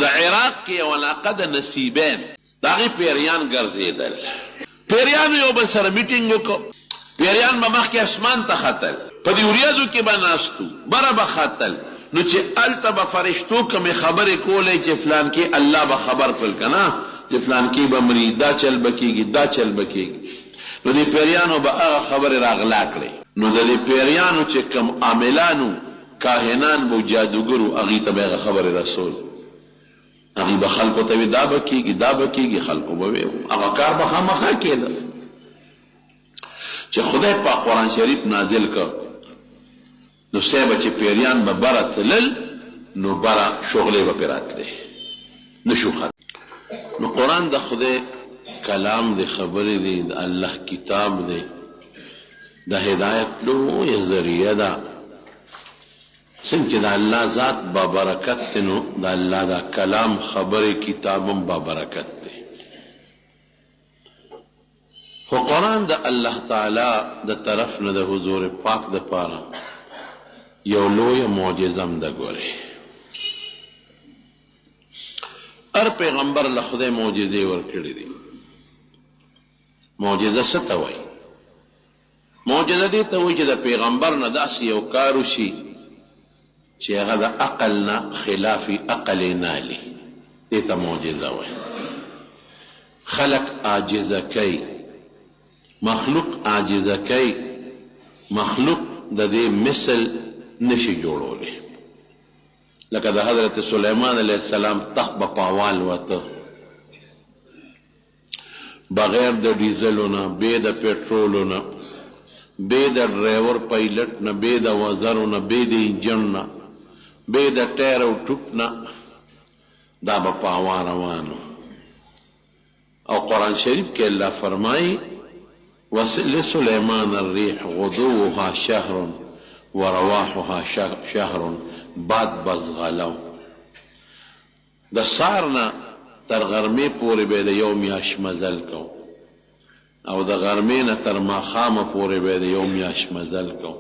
د عراق کې یو علاقه د نصیبین د هغې پیریان ګرځېدل. پیریانو یو بل سره میټینګ وکړ. پیریان به مخکې اسمان ته ختل، په دې وریځو کې به ناستو، بره به ختل. نو چې هلته به فرشتو کومې خبرې کولې چې فلان کې الله به خبر کړل که نه چې فلان کې به مري، دا چل به کېږي، دا چل به کېږي. نو دې پیریانو به هغه خبرې راغلا کړې. نو د دې پیریانو چې کوم عاملانو کاهنان به جادوګرو هغې ته به هغه خبرې رسول. هغې به خلکو ته وي دا به کېږي، دا به کېږي، خلکو به وي هغه کار به خامخا کېده. چې خدای پاک قرآن شریف نازل کړ نو صاحبه چې پیریان به بره تلل نو بره شغلې به پرې راتلې، نشو خط. نو قرآن د خدای کلام دی، خبرې دی، د الله کتاب دی، د هدایت لویه ذریعه ده. څنګه چې د الله ذات با برکت دی نو د الله دا کلام خبرې کتابم با برکت دی. خو قرآن د الله تعالی د طرف نه د حضور پاک د پاره یو لویه معجزم ده. ګورې هر پیغمبر له خدای معجزې ورکړې دي. معجزه څه ته وایي؟ معجزه دې ته وایي چې د پیغمبر نه داسې یو کار وشي چې هغه د عقل نه خلافي عقل یې نالي، دې ته معجزه وایي. خلق عاجزه کوي، مخلوق عاجزه کوي، مخلوق د دې مثل نشي جوړولی. لکه د حضرت سلیمان علیہ السلام تخت به پاوال وته بغیر د ډیزلو نه، بې د پټرولو نه، بې د ډرایور پایلټ نه، بې د وزرو نه، بې د انجن نه، بې د ټایر او ټوپ نه، دا به پاوا روانو. او قرآن شریف کې الله فرمایي لسلیمان الریح غدوها شهر ورواحها شهر باد بزغلو. د سار نه تر غرمې پورې به د یو میاشت مزل کو، او د غرمې نه تر ماښامه پورې به د یو میاشت مزل کو.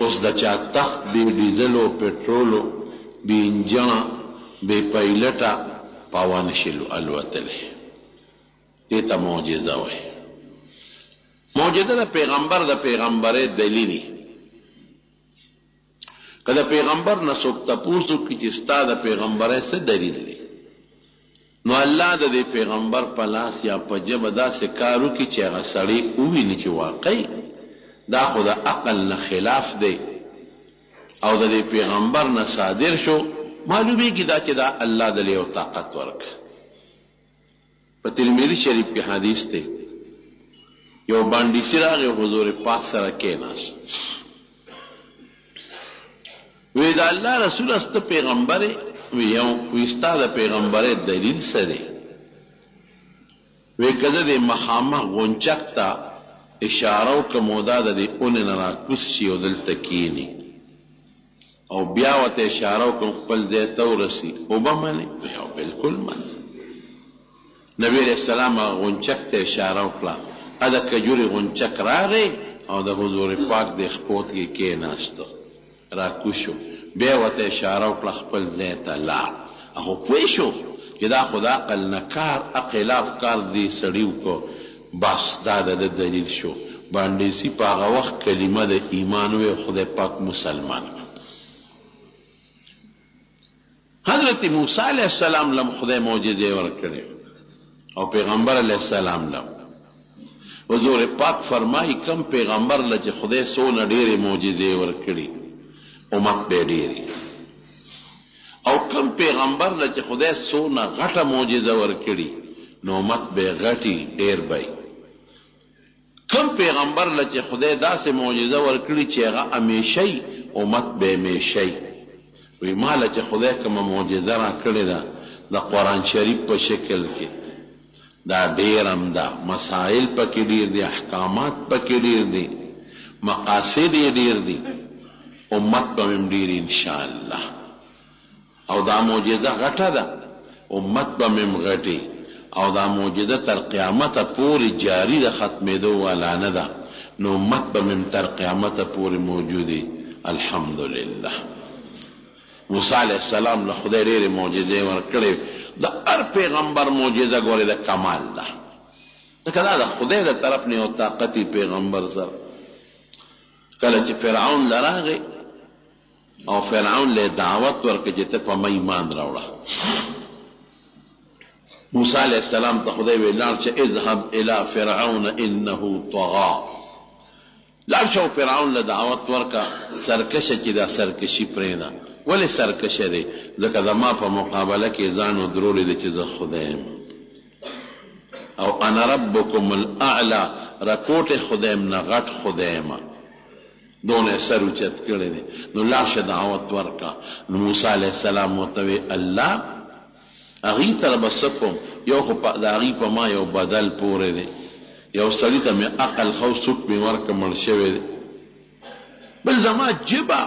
اوس د چا تخت بې ډیزلو، پټرولو، بې انجنه، بې پایلټه پاوا نشي الوتلی. دې ته معجزه وایي. معجزه د پیغمبر د پیغمبرۍ دلیلي. که د پیغمبر نه څوک تپوس وکړي چې ستا د پیغمبرۍ څه دلیل دی، نو الله د دې پیغمبر په لاس یا په ژبه داسې کار وکړي چې هغه سړی وویني چې واقعي دا خو د عقل نه خلاف دی او د دې پیغمبر نه صادر شو، معلومیږي دا چې دا الله د یو طاقت ورکړه. په ترمذي شریف کې حدیث دی، یو باندې راغی حضور پاک سره کېناست، وی دا الله رسول است پیغمبر وی ستا د پیغمبر دلیل سره وی کده د مخامه غونچک ته اشاره وکړه دا د اون نه راکوس شي او دلته کینی او بیا ورته اشاره وکړه خپل ځای ته ورسي او به منې او بالکل منې. نبی علیہ السلام غونچک ته اشاره وکړه، ادا کجوري غونچک راغی او د حضور پاک د خپوت کې کېناسته راکوشو، بیا ورته اشاره وکړه خپل ځای ته لاړ. هغه پوه شو چې دا خو د عقل نه کار خلاف کار دی سړي وکړو، بس دا د دلیل شو. باندې سي په هغه وخت کلمه د ایمان وی خدای پاک مسلمان. حضرت موسی علیہ السلام لم خدای معجزه ورکړي او پیغمبر علیہ السلام لم. حضور پاک فرمای کم پیغمبر لچ خدای سونه ډېرې معجزې ورکړي امت به ډېرې، او کم پیغمبر لچ خدای سونه غټه معجزه ورکړي نو امت به غټي ډېر بای. کم پیغمبر لچ خدای داسې معجزه ورکړي چې هغه همیشئ امت به همیشئ. وی ماله چې خدای کومه معجزه را کړې ده د قرآن شریف په شکل کې، دا ډېر هم ده، مسائل پکې ډېر دي، احکامات پکې ډېر دي، مقاصد یې ډېر دي، امت به هم ډېر انشاءالله. او دا معجزه غټه ده، امت به هم غټي، او دا معجزه تر قیامته پورې جاری ده، ختمېدو والا نه ده، نو امت به هم تر قیامته پورې موجودي. الحمدلله. موسی علیہ السلام له خدای ډېرې معجزې ورکړې. د هر پیغمبر معجزه ګورې د کمال ده، ځکه دا د خدای د طرف نه یو طاقتي پیغمبر سره. کله چې فرعون له راغی او فرعون له دعوت ورکړه چې ته په ما ایمان راوړه، موسی علیہ السلام ته خدای وی لاړ چې اذهب الى فرعون انه طغى، لاړ شو فرعون له دعوت ورکړه. سرکشه چې دا سرکشي پرېږده. ولې سرکشه دی؟ ځکه زما په مقابله کې ځان ودرولی دی چې زه خدای یم او انا ربکم الاعلی، رکوټ خدایم نه غټ خدای یم، دونه سر اوچت کړی دی. نو لاړ شه دعوت ورکړه. نو موسی علیہ السلام ورته وی الله هغې ته به څه کوم؟ یو خو د هغې په ما یو بدل پورې دی، یو سړي ته مې عقل خو سوک مې ورکړه مړ شوی دی، بل زما جبه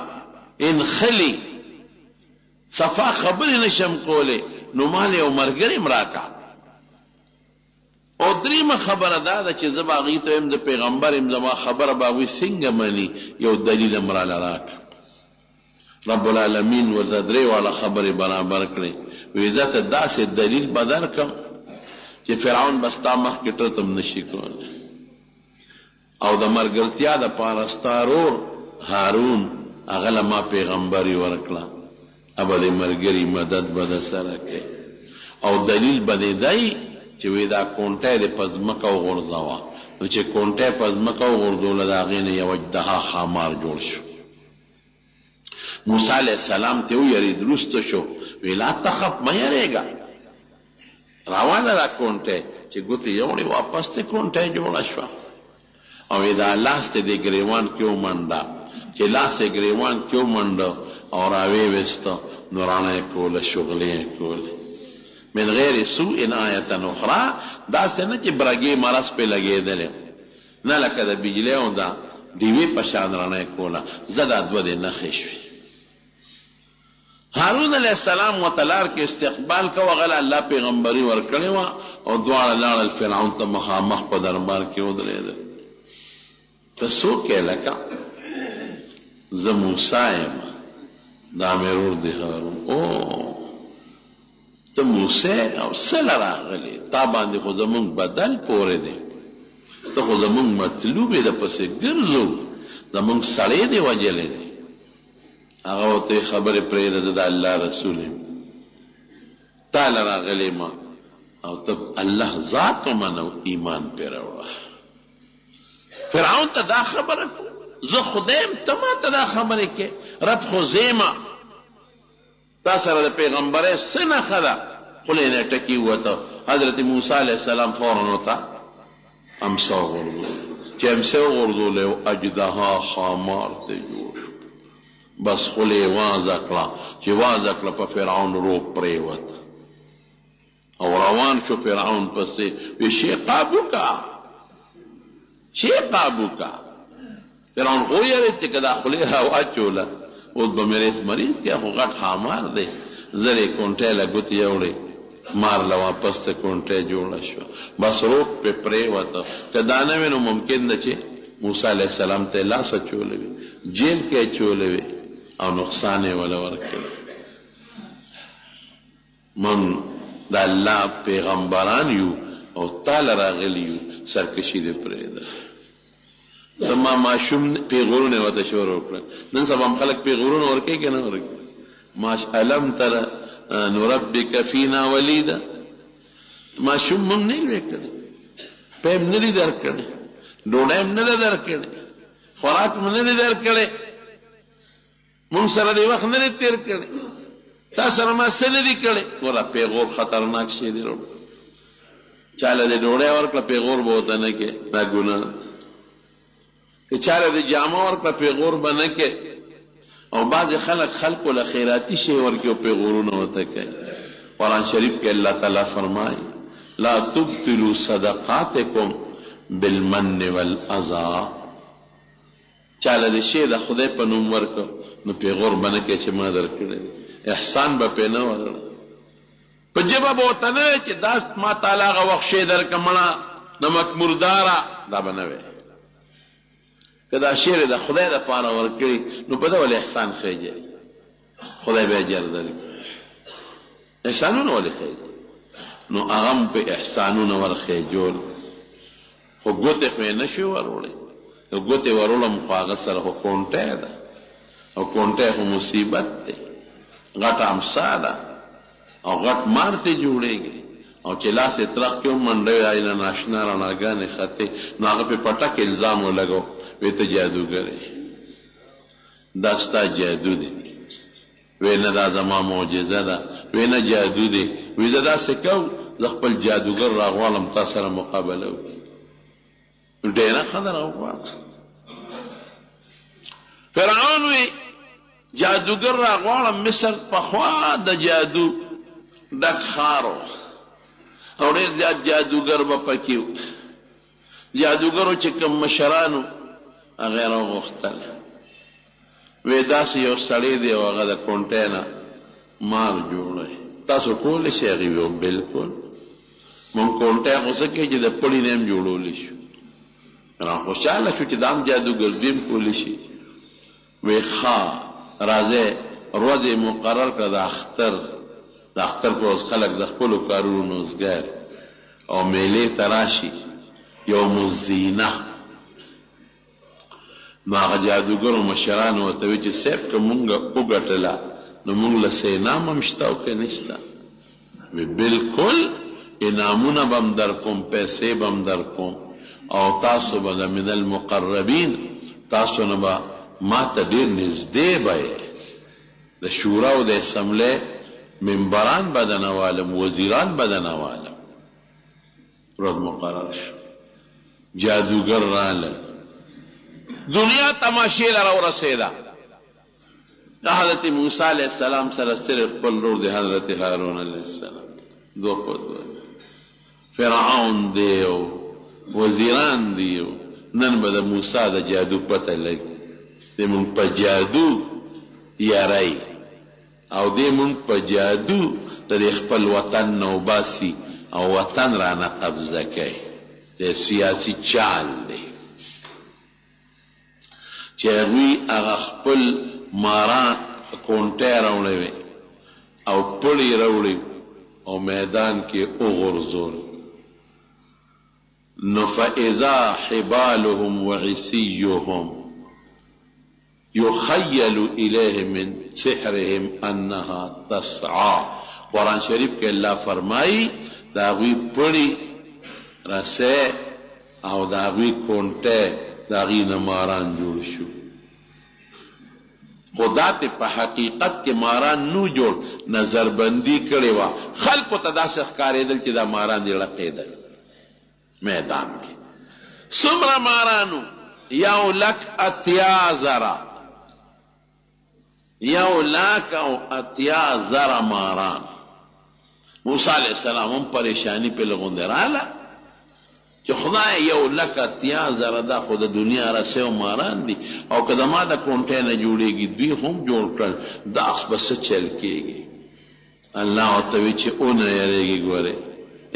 انخلي صفا خبرې نشم کولی، نو مال یو ملګری م راکړه. او دریمه خبره دا ده چې زه به هغې ته یم د پیغمبر یم، زما خبره به هغوی څنګه مني؟ یو دلیل م راله راکړه. رب العالمین ورته درې واړه خبرې برابر کړې. وی زه ته داسې دلیل به درکړم چې فرعون به ستا مخکې ټرته م نشي کولی، او د ملګرتیا دپاره ستا ورور هارون هغه له ما پیغمبري ورکړه، ابه د ملګري مدد به د سره کوي. او دلیل به دې دی چې وی دا کونټی دې په ځمکه وغورځوه. نو چې کونټی په ځمکه وغورځوله، د هغې نه یو اجدها خامار جوړ شو. موسی علیہ السلام ته ویرید، رسته شو، وی لا تخف، مه یریږه، روانه ده کونټی. چې ګوتې یوړې واپس ته کونټی جوړه شوه. او دا لاس ته دې ګریوان کې ومنډه، چې لاس یې ګریوان کې ومنډه او راویې ویسته، نو رڼه یې کوله، شغلې یې کولې. من غیر سوء آیة اخرى، داسې نه چې برګې مرض پې لګېدلې، نه لکه د بجلۍ او د ډیوې په شان رڼه یې کوله. زه دا دوه دې نښې شوې. هارون علیہ السلام ورته لار کې استقبال کوه، هغه الله پیغمبري ورکړې وه، او دواړه لاړل فرعون ته مخامخ په دربار کې ودرېدل. ته څوک یې؟ لکه زه موسی یم، دا مې ورور دی هارون. او ته موسی او څه له راغلې؟ تا باندې خو زمونږ بدل پورې دی، ته خو زمونږ مطلوب یې دپسې ګرځو، زمونږ سړی دی وجلی دی. هغه ورته خبرې پرېږده، زه د الله رسول یم، تا له راغلی ما، او ته الله ذات ومنه، ایمان پرې راوړه. فرعون ته دا خبره زه خدایم، ته ما ته دا خبرې کې؟ رب خو زیمه، تا سره د پیغمبرۍ څه نښه ده؟ خولې نه ټکي ووته. حضرت موسی علیہ السلام فوراً ورته امسا وغورځول. چې امسا وغورځول، یو اجدها خامار ته جوړ شو. بس خولې یې وازه کړه، چې وازه کړه په فرعون روب پرېوت او روان شو فرعون پسې. وی شی قابو کا، شی قابو کا. فرعون خو یې چې که دا خولې راواچوله، اوس به مریض مریض کې، خو غټ خامار دی، زر یې کونټۍ له ګوتې یوړې، مار له واپس ته کونټۍ جوړه شوه. بس روب پې پرېوته. که دا نه وي نو ممکن ده چې موسی علیہ السلام ته یې لاس اچولی وي، جیل کې یې اچولی وي، او نقصان یې وله ورکړی. من د الله پیغمبران یو او تا له راغلي یو، سرکشي دې پرېږده. زما ماشوم پیغورونه ورته شروع کړل. نن سبا هم خلک پیغورونه ورکوي که نه ورکوي؟ الم تر نربک فینا ولیدا. ماشوم موږ نه لوی کړی، پیم نه دي درکړی، ډوډۍ هم نه ده درکړې، خوراک م نه دی درکړی، مونږ سره دې وخت نه دی تېر کړی، تا سره ما څه نه دي کړی. ګوره پیغور خطرناک شی دی. چاله دې ډوډۍ ورکړه، پیغور به ورته نه کې، دا ګناه. که چاله دې جامه ورکړه، پیغور به نه کې. او بعضې خلکو له خیراتي شی ورکړي او پیغورونه ورته کوي. قرآن شریف کې الله تعالی فرمایي لا تبطلوا صدقاتکم بالمن والاذى. چاله دې شی د خدای په نوم ورکړه نو پیغور به نه کې چې ما درکړی، احسان به پې نه ورکړه. په ژبه به ورته نه وی چې دا ما تعالی هغه وخت شی درکړه مړه نمک مرداره، دا به نه وی. که دا شی د خدای دپاره ورکړي نو په ده ولې احسان خیږي. خدای به اجر درکړي. احسانونه ولې ښیي؟ نو هغه هم په احسانونه ورخې جوړ، خو ګوتې خو یې نه شي وروړی. که ګوتې وروړم خو هغه سره خو کونټی ده، او کونټی خو مصیبت دی، غټه امسا ده او غټ مار ته جوړېږي. او چې لاس یې ترخ کړي منډی وایي نه ناشنا رڼاګانې ختې، نو هغه پې پټک الزام ولګو وی ته جادوګر یې، دا ستا جادو دی. وی نه دا زما معجزه ده، وی نه جادو دی. وی زه داسې کوم زه خپل جادوګر راغواړم تا سره مقابله وکړي. ډېره ښه ده راغواړه. فرعون وی جادوګر راغواړم. مصر پخوا د جادو ډک ښار و او ډېر زیات جادوګر به پکې و. جادوګرو چې کوم مشرانو هغه یې راوغوښتل، وی داسې یو سړی دی او هغه د کونټۍ نه مار جوړوي، تاسو کولی شئ؟ هغې وی بلکل، مونږ کونټۍ خو څه کوي چې د پړي نه هم جوړولی شو. را خوشحاله شو چې دا هم جادوګرزي هم کولی شي. وی ښه راځئ ورځ یې مقرر کړه د اختر په ورځ خلک د خپلو کارونو نوزګار او میلې ته راشي، یوم الزینه. نو هغه جادوګرو مشرانو ورته وی چې صاحب که مونږ وګټله نو مونږ له څه انعام هم شته او که نشته؟ وی بلکل انعامونه به هم در کوم، پیسې به هم در کوم، او تاسو به من المقربین، تاسو نه به ما ته ډېر نږدې به یې. د شورا او د اسمبلۍ ممبران به درنوالم، وزیران به درنوالم. ورځ مقرر شو، جادوګر راغله، دنیا تماشې له راورسېده. د حضرت موسی علیه السلام سره صرف خپل ورور دی حضرت هارون علیه السلام، دو په دوه. فرعون دی او وزیران دی، نن به د موسی د جادو پته لګي. دی مونږ په جادو یاری او دی مونږ په جادو د خپل وطن نه وباسي او وطن رانه قبضه کوي. د سیاسي چال دی چې هغوی هغه خپل ماران کونټۍ راوړی وی او پړی راوړی او میدان کې وغورځول. نو فاذا حبالهم وعصیهم یخیل الیه من سحرهم انها تسعى. قرآن شریف کې الله فرمائی دا هغوی پړی رسې او دا هغوی کونټۍ د هغې نه ماران جوړ شو. خدا ته په حقیقت کې ماران نو جوړ، نظربندي کړې وه. خلکو ته داسې ښکارېدل چې دا ماران دې لقېدل میدان کې. څومره مارانو؟ 1,80,000 1,80,000 ماران. موسی علیه السلام هم پریشانی په لغونده رااله چې خدای 1,80,000 دا خو د دنیا رسې او ماران دي، او که د ما د کونټۍ نه جوړېږي دوی هم جوړ کړل، داس به څه چل کېږي؟ الله ورته وی چې ونه یېرېږي، ګورې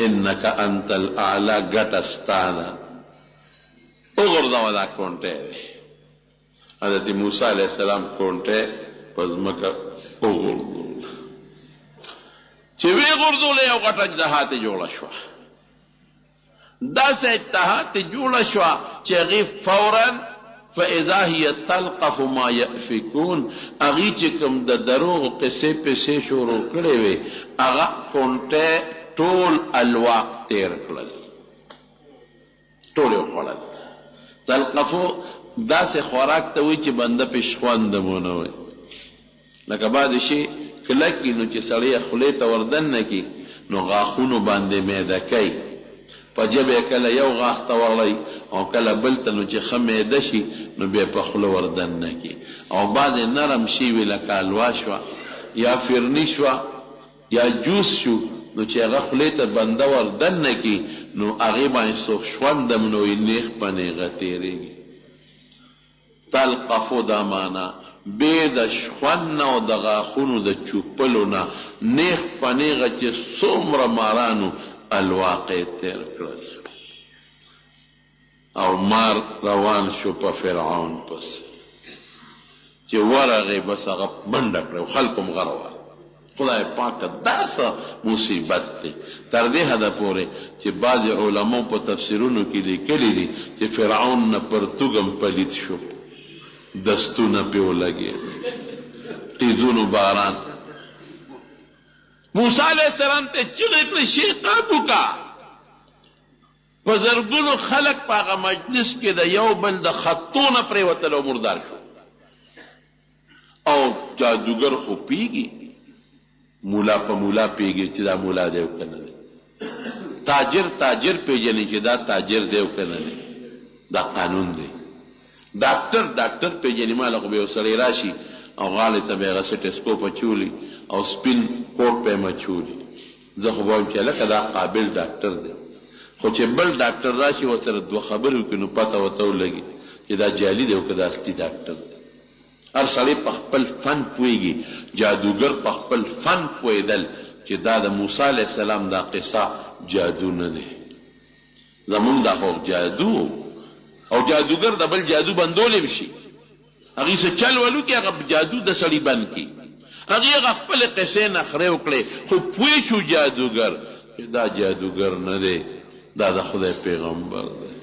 انک انت الاعلی، ګټه ستا ده، وغورځوه دا کونټۍ دی. حضرت موسی علیه السلام کونټۍ په ځمکه وغورځول. چې ویې غورځوله یو غټه اجدها ترې جوړه شوه. داسې اجتهاد ته جوړه شوه چې هغې فورا فاذا هي تلقف ما یأفکون، هغې چې کوم د دروغو قصې پسې شروع کړې وې هغه کونټۍ ټول الواق تیر کړل، ټول یې وخوړل. تلقفو داسې خوراک ته وایي چې بنده پې شخوندمونه وی، لکه بعد شي کلک کي نو چې سړی یې خولې ته وردننه کي نو غاښونو باندې میده کوي، په ژبه یې کله یو غاښ ته وړی او کله بل ته، نو چې ښه میده شي نو بیا په خوله وردننه کي. او بعضې نرم شي وي لکه الوا شوه یا فرني شوه یا جوس شو، نو چې هغه خولې ته بنده وردننه کي نو هغې باندې څوک شخوندم نو یې نیغ په نیغه تېرېږي. تلقفو دا معنا بې د شخوند نه او د غاښونو د چوپلو نه نیغ په نیغه چې څومره مارانو الواقع تیر کړل. او مار روان شو په فرعون پس. چې ورغې بس هغه منډه کړه او خلکو هم غره خدای پاک دا څه مصیبت دی تر دې حده پورې چې بعض علماء په تفسیرونو کې لیکلي دي چې فرعون نه پرتوګم پلید شو دستونه پې ولګېد تیزونو باران موسی علیہ السلام ته چغې کړې شي قابو کا په زرګونو خلک په هغه مجلس کې د یو بل د خطونه پرېوتل او مردار شو او جادوګر خو پیږي مولا په مولا پیږي چې دا مولا دی او که نه دی تاجر پیژني چې دا تاجر دی او که نه دی دا قانون دی ډاکټر پیژني ما له خو به یو سړی راشي او غاړې ته به یې هغه سټسکوپ اچولي او سپین کوټ په یې مچولي زه خو به وایم چې هلکه دا قابل ډاکټر دی خو چې بل ډاکټر راشي ورسره دوه خبرې وکړي نو پته ورته ولګي چې دا جعلي دی او که دا اصلي ډاکټر دی هر سړی په خپل فن پوهېږي جادوګر په خپل فن پوهېدل چې دا د موسی علیه السلام دا قصه جادو نه دی زمونږ دا خو جادو او جادوګر د بل جادو بندولی شي هغې څه چل ولو کې هغه جادو د سړي بند کړي هغې هغه خپلې قصې نخرې وکړې خو پوه شو جادوګر چې دا جادوګر نه دی دا د خدای پیغمبر دی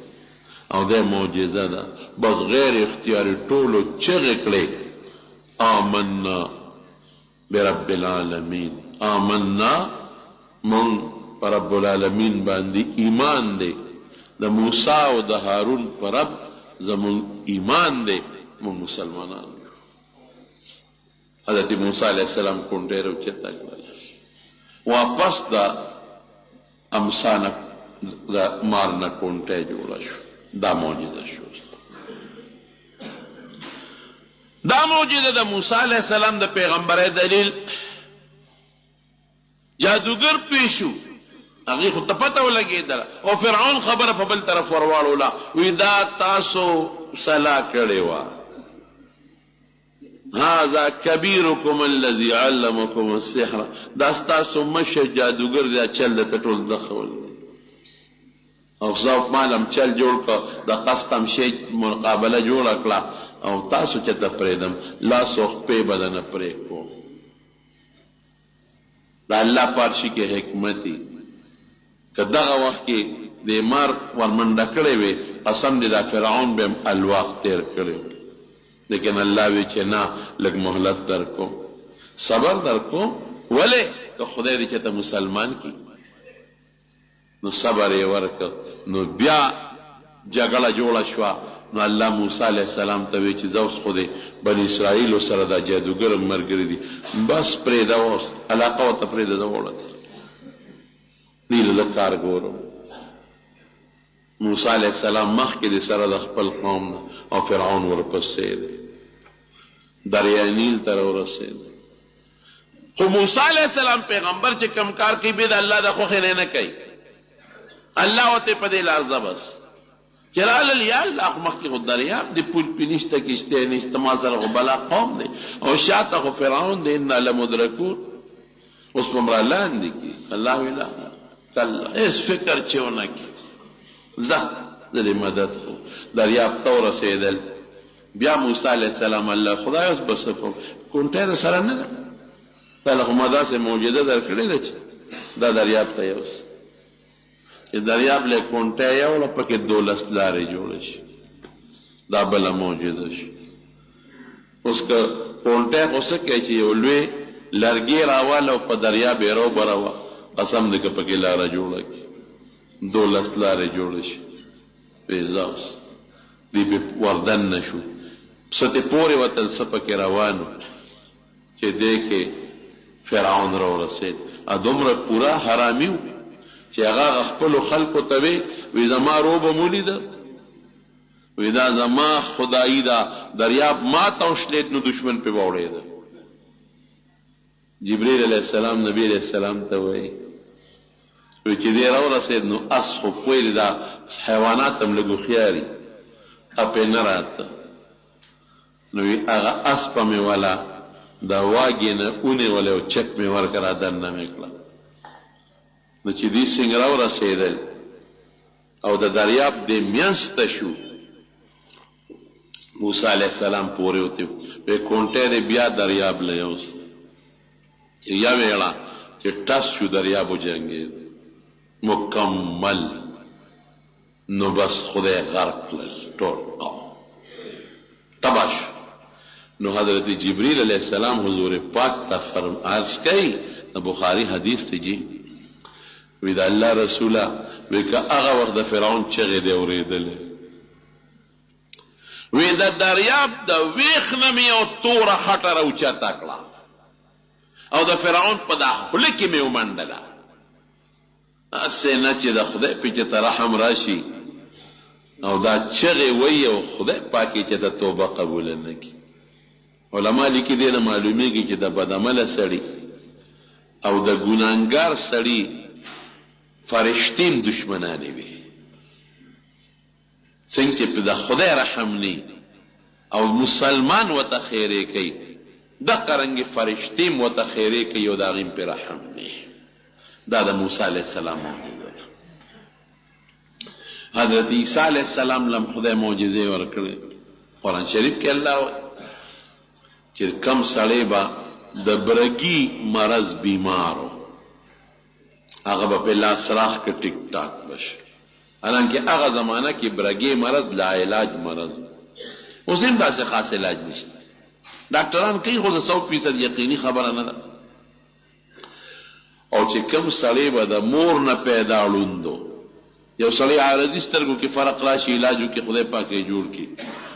او دا معجزه ده بس غیر اختیاري ټولو چغې کړې آمنا برب العالمین آمنا مونږ په رب العالمین باندې ایمان دی د موسی او د هارون په رب زمونږ ایمان دی مونږ مسلمانان حضرت موسی علیه السلام کونډې راوچته کړله واپس د امسا نه د مار نه کونټه جوړه شو دا معجزه شو دا معجزه د موسی علیه السلام د پیغمبرۍ دلیل جادوګر پیشو هغې خو ته پته ولګېدله او فرعون خبره په بل طرف ورواړوله وی دا تاسو صلاح کړې وه هذا کبیرکم الذي علمکم السحر دا ستاسو مشر جادوګر دی چل درته ټول دخول او زه مالم چل جوړ کړه د قسم شی مقابله جوړه کړه او تاسو چې ته پرېږدم لاس او خپې به درنه پرېږدم د الله پارشي کې حکمت دی که دغه وخت کې د مار ورمنډه کړې وې قسم دی دا فرعون به هم الواق تیر کړی لیکن الله وی چې نه لږ مهلت در کوم صبر در کوم ولې که خدای دې چې ته مسلمان کی نو صبر یې ورکړ نو بیا جګړه جوړه شوه نو الله موسی علیه السلام ته وی چې زه اوس خو د بني اسرائیلو سره دا جادوګر ملګري دي بس پرېږده اوس علاقه ورته پرېږده زه وړه دې له لږ کار ګورم موسی علیه السلام مخکې د سره د خپل قوم نه او فرعون ورپسې دی دریای نیل ته راورسېد خو موسی علیه السلام پیغمبر چې کم کار کوي بیا د الله د خوښې نه کوي الله ورته په دې لارځه بس چې رالل یا الله خو مخکې خو دریاب دی پول پې نشته کشتۍ نشته ما سره خو بلا قوم دی او شاته خو فرعون دی انا لمدرکون اوس به مړه لاندې کړي الله وی نه کله هېڅ فکر چې ونه کړي زه د دې مدد خو دریاب ته ورسېدل بیا موسی علیه السلام الله خدای اوس به څه کوم کونټۍ در سره نه ده تا له خو ما داسې معجزه در کړې ده چې دا دریاب ته یوس چې دریاب له کونټۍ یوړه پکې 12 لارې جوړه شي دا بله معجزه شي اوس که کونټۍ خو څه کوي چې یو لوی لرګي راواله او په دریاب یې روبروه قسم دی که پکې لاره جوړه کړي 12 لارې جوړه شي پیزاوس دی به وردن نشو ستې پورې وتل څه پکې روانو چې دی کې فرعون راورسېد دومره پوره حرامي و چې هغه خپلو خلکو ته وی زما روبه مو لیده وی دا زما خدایي ده دریاب ما ته وشلېد نو دشمن پې واوړېده جبریل علیه السلام نبی علیه السلام ته وایي وی چې دی راورسېد نو اس خو پوهېږي دا حیوانات هم لږ هوښیاري اپې نه راته نو وی هغه اسپه مې وله دا واګې نه ونیولې او چک مې ورکړه را دننه مې کړه نو چې دوی څنګه راورسېدل او د دریاب دې منځ ته شو موسی علیہ السلام پورې وتی وی کونټه دې بیا دریاب لیوس یا ویلا چې ټس شو دریاب وجنګي مکمل نو بس خدای غرق کړل ټول تباش نو حضرت جبریل علیہ السلام حضور پاک ته عرض کوي بخاری حدیث ته جی وی دا الله رسوله وی که هغه وخت د فرعون چغې دی اورېدلې وی د دریاب د ویښ نه مې یو توره خټه راوچته کړه او د فرعون په دا خوله کې مې ومنډله هسې نه چې د خدای پې چې ته رحم راشي او دا چغې وی او خدای پاکې چې د توبه قبوله نه کړي علما لیکي دې نه معلومیږي چې د بدعمله سړي او د ګناهګار سړي فرشتین دشمنانې وي څنګه چې په د خدای رحم نی او مسلمان ورته خیرې کوي دغه رنګې فرشتیم ورته خیرې کوي او د هغې پې رحم نی دا د موسی علیه السلام معجزه ده حضرت عیسی علیه السلام لم خدای معجزې ورکړې قرآن شریف کې الله چې کم سړی به د برګي مرض بیمارو هغه به په لاس راخ کې ټیک ټاک بشي حالانکه هغه زمانہ کې برګي مرض لا علاج مرض اوس هم داسې خاص علاج نشته ډاکټران کوي خو 100% یقیني خبره نه ده او چې کم سړی به د مور نه پیدا ړوندو یو سړی عارضي سترګو کې فرق راشي علاج وکړي خدای پاک یې جوړ کړي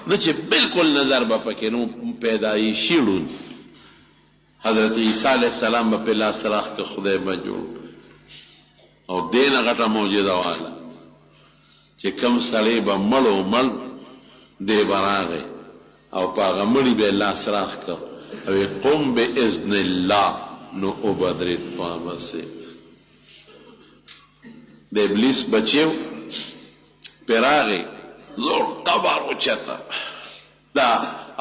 نه چې بالکل نظر به پکې نو پیدایشي ړوند حضرت عیسی علیہ السلام به په لاس راخ کې خدای به جوړ او دینه غټه معجزه واله چې کم سړی به مړو مړ دی براغه او په هغه مړي به لاس راخ که او قم باذن الله نو وبدرید پامسه د ابلیس بچیو پراغه زور قبر اوچته دا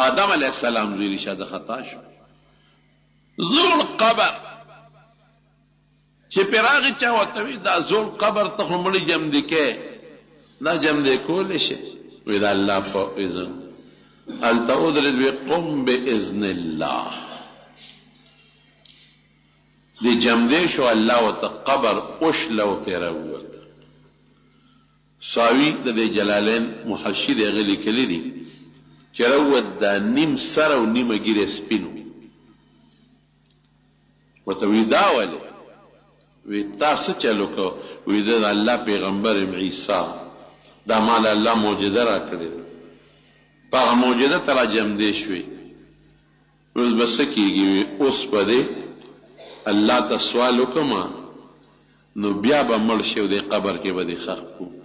آدم علیہ السلام زوی رشاد خطا شو زور قبر چې پراغه چا وتوی دا زور قبر ته مړي جمع دي کې دا جمع دي کول شي وی دا الله په اذن التودرد بقم باذن الله دی جمع دي شو الله وتقبر اوش لو تروت ساوی د جلالین محشد غلی کلی دی چې روت دا نیم سره او نیمه ګیره سپینو ورته وی دا ولې وی تاسو چلو کو وی د الله پیغمبر عیسی دا مال الله معجزه را کړې په هغه معجزه ترا جمع دی شوی اوس بس کېږي اوس په دې الله ته سوال وکړم نو بیا به مړ شي د قبر کې به دې ښخ کړو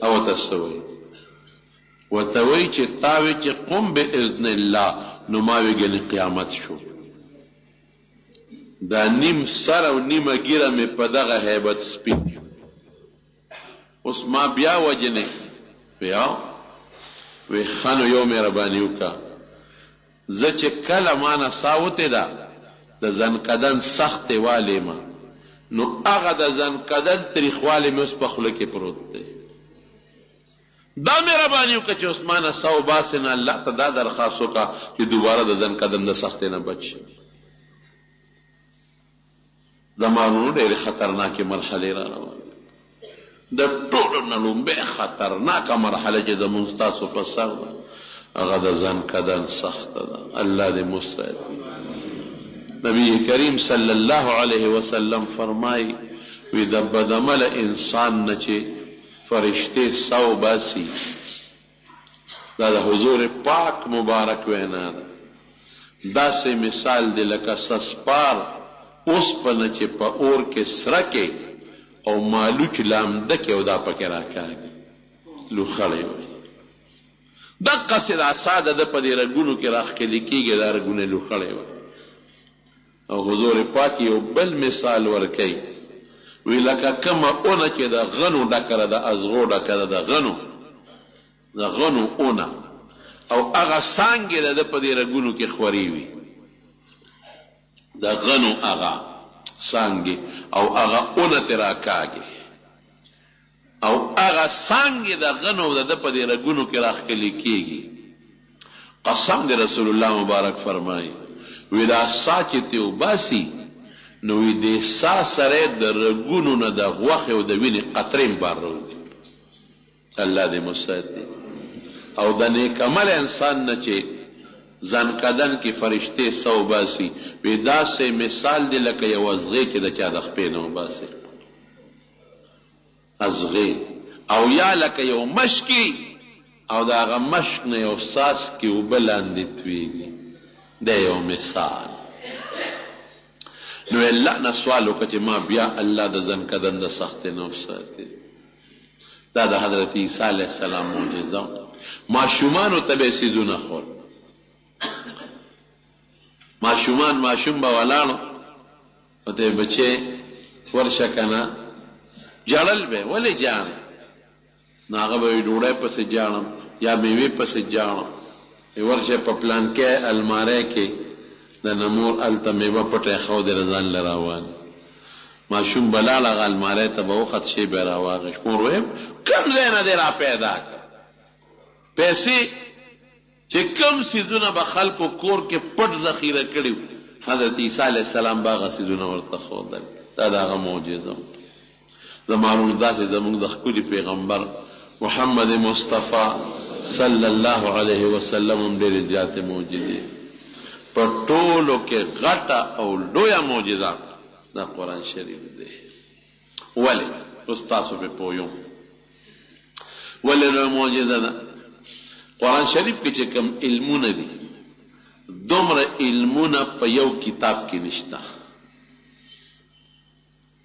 او تسوي وتوي چې تاوي چې قم باذن الله نو ما ویګل قیامت شو دا نیم سر او نیمه ګیره مې په دغه هیبت سپین اوس ما بیا وجنه بیا وی خانو یو مهرباني وکړه زه چې کله ما نه ساوته ده د زنکدن سخت والی ما نو هغه د زنکدن تریخوالی مې اوس په خوله کې پروت دی دا مهرباني وکړه چې عثمانه ساو باسې نه الله ته دا درخواست وکړه چې دوباره د زنکدن د سختۍ نه بچ شي زمانونو ډېرې خطرناکې مرحلې را روانې د ټولو نه لومبۍ خطرناکه مرحله چې زمونږ ستاسو په سر ده هغه د زنکدن سخته ده الله دې مستعد نبی کریم صلی الله علیه وسلم فرمای وی د بدعمل انسان نه چې فرشته سو باسی دا د حضور پاک مبارک وینا ده داسې مثال دی لکه سسپار اوسپنه چې په اور کې سره کې او مالوچ لامده کې او دا پکې راکاږي لوخړی وي دقسې دا ساده ده په دې رګونو کې راښکلي کېږي دا رګونه لوخړی وي او حضور پاک یو بل مثال ورکوي وی لکه کومه اونه چې د غنو ډکه ده د ازغو ډکه ده د غنو اونه او هغه څانګې ده د په دې رګونو کې خورې وي د غنو هغه څانګې او هغه اونه ترې راکاږي او هغه څانګې د غنو د ده په دې رګونو کې راښکلې کېږي. قسم د رسول الله مبارک فرمایي وی دا سا چې تې وباسي نو وی دې سا سره د رګونو نه د غوښې او د وینې قطرې هم بار راوځي. الله دې مساتي. او د نیکعمل انسان نه چې ځانکدن کې فرشتې سا وباسي وی داسې مثال دی لکه یو ازغې چې د چا د خپې نه وباسي، ازغې، او یا لکه یو مشکي او د هغه مشک نه یو څاڅکي اوبه لاندې تویږي. دا یو مثال. نو الله نه سوال وکړه چې ما بیا الله د ځانکدن د سختۍ نه وساتي. دا د حضرت عیسی علیه السلام معجزه. ماشومانو ته به یې څیزونه خور. ماشوم به ولاړو او ته یې بچې ورشه که نه جړل به یې، ولې جاړې؟ نو هغه به وایي ډوډۍ پسې جاړم یا میوې پسې جاړم. ورشه په پلانکې الماری کې د نمور هلته میوه پټه ښودې ځان له راوان. ماشوم به لاړ هغه الماری ته به وخت شی به یې راواغېست. مور ویم کوم ځای نه دې را پیدا کړ؟ پیسې چې کوم څیزونه به خلکو کور کې پټ ذخیره کړي وو حضرت عیسی علیه السلام به هغه څیزونه ورته ښودل. دا د هغه معجزه. زمانونو داسې زموږ د ښکلي پیغمبر محمد مصطفی صلی الله علیه وسلم هم ډېرې زیاتې معجزې. په ټولو کې غټه او لویه معجزه دا قرآن شریف دی. ولې؟ اوس تاسو پې پوه یم ولې لویه معجزه ده. قرآن شریف کې چې کوم علمونه دي دومره علمونه په یو کتاب کې نشته.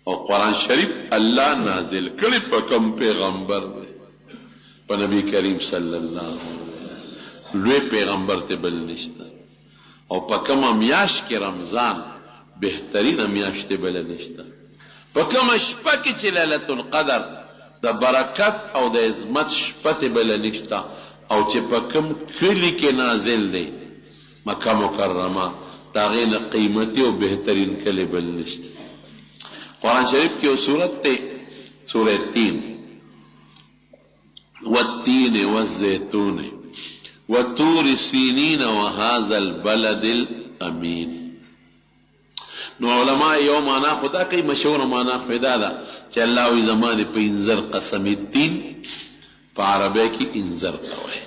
او قرآن شریف الله نازل کړي په کوم پیغمبر دی؟ په نبی کریم صلی الله علیه وسلم. لوی پیغمبر ته بل نشته. او په کومه میاشت کې رمضان بهترینه میاشت بل نشته. په کومه شپه کې چې لیلة القدر د برکت او د عظمت شپه ته بل نشته. او چې په کوم کلي کې نازل دی مکه مکرمه د هغې نه قیمتي او بهترین کلی بل نشته. قرآن شریف کې یو صورت دی سورة تین والتین والزیتون وطور سینین وهذا البلد الامین. نو علماء یو معنا خدا کوي مشهور معنا خدا ده چې الله وی زمانه په انذر قسم الدین په عربی کې انذر ته وایي.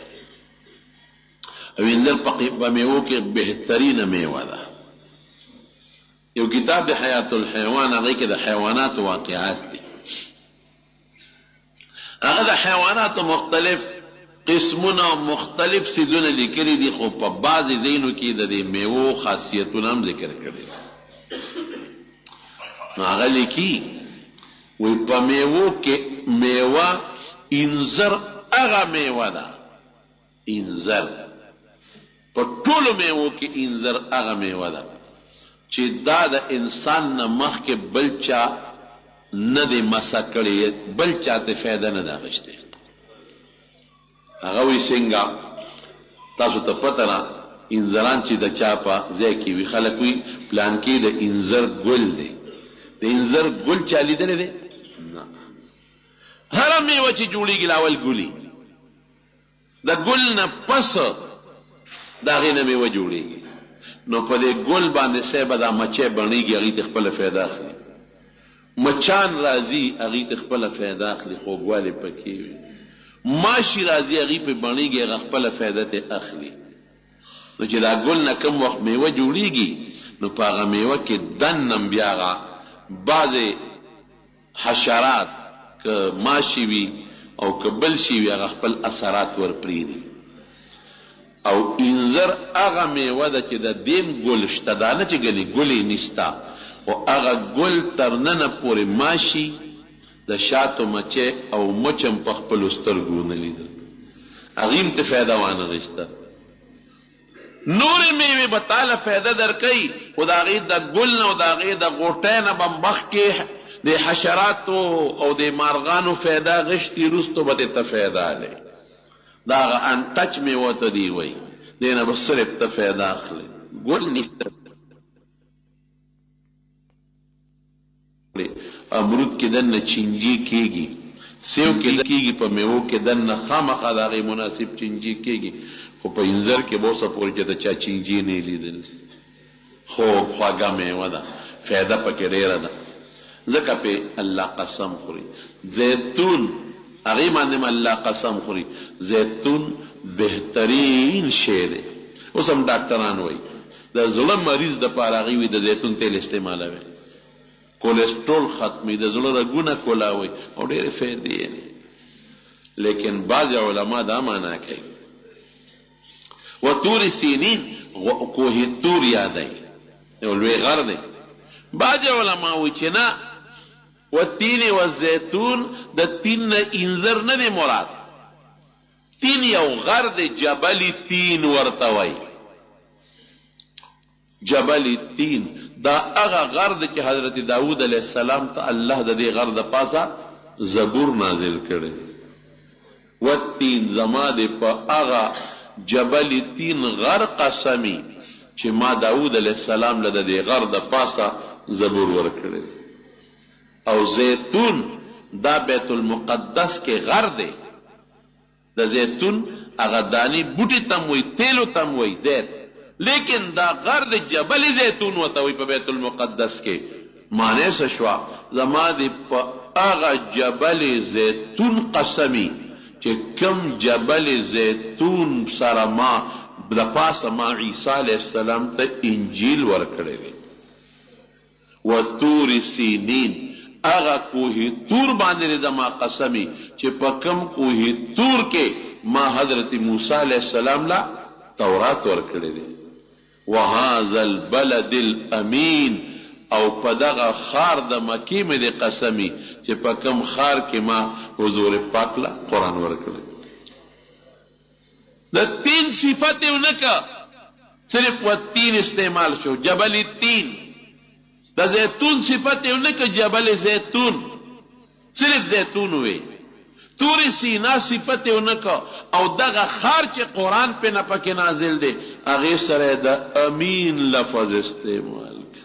او انذر په میوو کې بهترینه میوه ده. یو کتاب د حیات الحیوان هغې کې د حیواناتو واقعات دي. هغه د حیواناتو مختلف قسمونه او مختلف څیزونه لیکلي دي خو په بعضې ځایونو کې د دې میوو خاصیتونه هم ذکر کړي. نو هغه لیکي وایي په میوو کې میوه انذر هغه میوه ده. انذر په ټولو میوو کې انذر هغه میوه ده چې دا د انسان نه مخکې بل چا نه دی مسه کړی، بل چا ته فایده نه ده اخیستې. هغه وایي څنګه تاسو ته پته نه انذران چې د چا په ځای کې وي خلک وایي پلان کې د انذر ګل دی. د انذر ګل چا لیدلی دی؟ نه. هره میوه چې جوړېږي لاول ګلي، د ګل نه پس د هغې نه میوه جوړېږي. نو په دې ګل باندې صاحبه دا مچۍ بڼېږي، هغې ته خپله فایده اخلي. مچان راځي هغې ته خپله فایده اخلي، خوږوالی پکې وي. ماشي راځي هغې پې بڼېږي، هغه خپله فایده ته اخلي. نو چې دا ګل نه کوم وخت میوه جوړېږي نو په هغه میوه کې دننه بیا هغه بعضې حشرات که ماشي وي او که بل شي وي هغه خپل اثرات ورپرېږدي. او انذر هغه میوه ده چې د دیم ګل شته، دا نه چې ګنې ګل یې نشته، خو هغه ګل تر ننه پورې ماشي د شاتو مچۍ او مچ هم په خپلو سترګو ونه لیدل، هغې هم ته فایده وانغېسته. نورې میوې به تاله فایده درکوي خو د هغې د ګل نه او د هغې د غوټۍ نه به مخکې د حشراتو او د مارغانو فایده غشتي، وروستو به دې ته فایده هلې. دا هغه انټچ میوه ته دی وایي، دې نه به صرف ته فایده اخلي، ګل نشته. امرود کې دننه چینجي کېږي سیو کې کېږي، په میوو کې دننه خامخا د هغې مناسب چینجي کېږي، خو په انځر کې به اوسه پورې چې د چا چینجي نه لیدل. خو خواږه میوه ده، فایده پکې ډېره ده، ځکه پې الله قسم خوري. زیتون هغې باندې م الله قسم خوري. زیتون بهترین شی دی. اوس هم ډاکټران وایي د زړه مریض دپاره هغوی وي د زیتون تیل استعمالوي، کولیسټرول ختمي، د زړه رګونه کولاوي او ډېرې فایدې یې. لیکن بعض علما دا معنا کوي و تور سینین کوه تور یادوي، یو لوی غر دی. بعض علما وایي چې نه، والتین والزیتون د تین نه انځر نه دی مراد، تین یو غر دی، جبل تین ورته وایي. جبل تین دا هغه غر دی چې حضرت داود علیه السلام ته الله د دې غر د پاسه زبور نازل کړی. والتین زما دی په هغه جبل تین غر قسمی چې ما داود علیه السلام له د دې غر د پاسه زبور ورکړی. او زیتون دا بیت المقدس کې غر دی. د زیتون هغه دانی بوټي تم وی، تیلو تم وی زیت، لیکن دا غر د جبل زیتون وته وی په بیت المقدس کې. معنی څه شوه؟ زما د په هغه جبل زیتون قسمی چې کم جبل زیتون سره ما د پاسه ما عیسی علیه السلام ته انجیل ورکړی دی. و تور سینین هغه کوه تور باندې زما قسمی چې په کم کوه تور کې ما حضرت موسی علیه السلام لا تورات ورکړی دی. وهذا البلد الامین او په دغه خار د مکې مې د قسمی چې په کم خار کې ما حضور پاک لا قرآن ورکړی. د تین صفت یې ونه که، صرف و تین استعمال شو، جبل تین. د زیتون صفت یې ونه که، جبل زیتون، صرف زیتون وی. تور سینا صفت یې ونه که، او دغه خار چې قرآن پې نه پکې نازل دی هغې سره د امین لفظ استعمال که.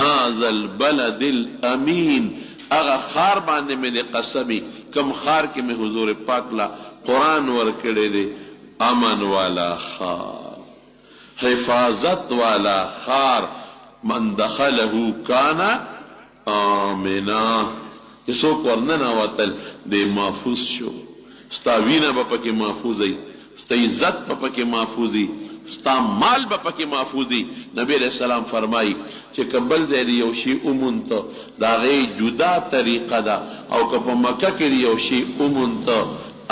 هذا البلد الامین، هغه خار باندې مې د قسمی کم خار کې مې حضور پاک لا قرآن ورکړی دی. امن والا خار، حفاظت والا خار، من دخله کانا آمنا، چې څوک ورننوتل دی محفوظ شو. ستا وینه به پکې محفوظ وي، ستا عزت به پکې محفوظ وي، ستا مال به پکې محفوظ وي. نبی علیہ السلام فرمایي چې که بل ځای د یو شي ومونته د هغې جدا طریقه ده، او که په مکه کې د یو شي ومونته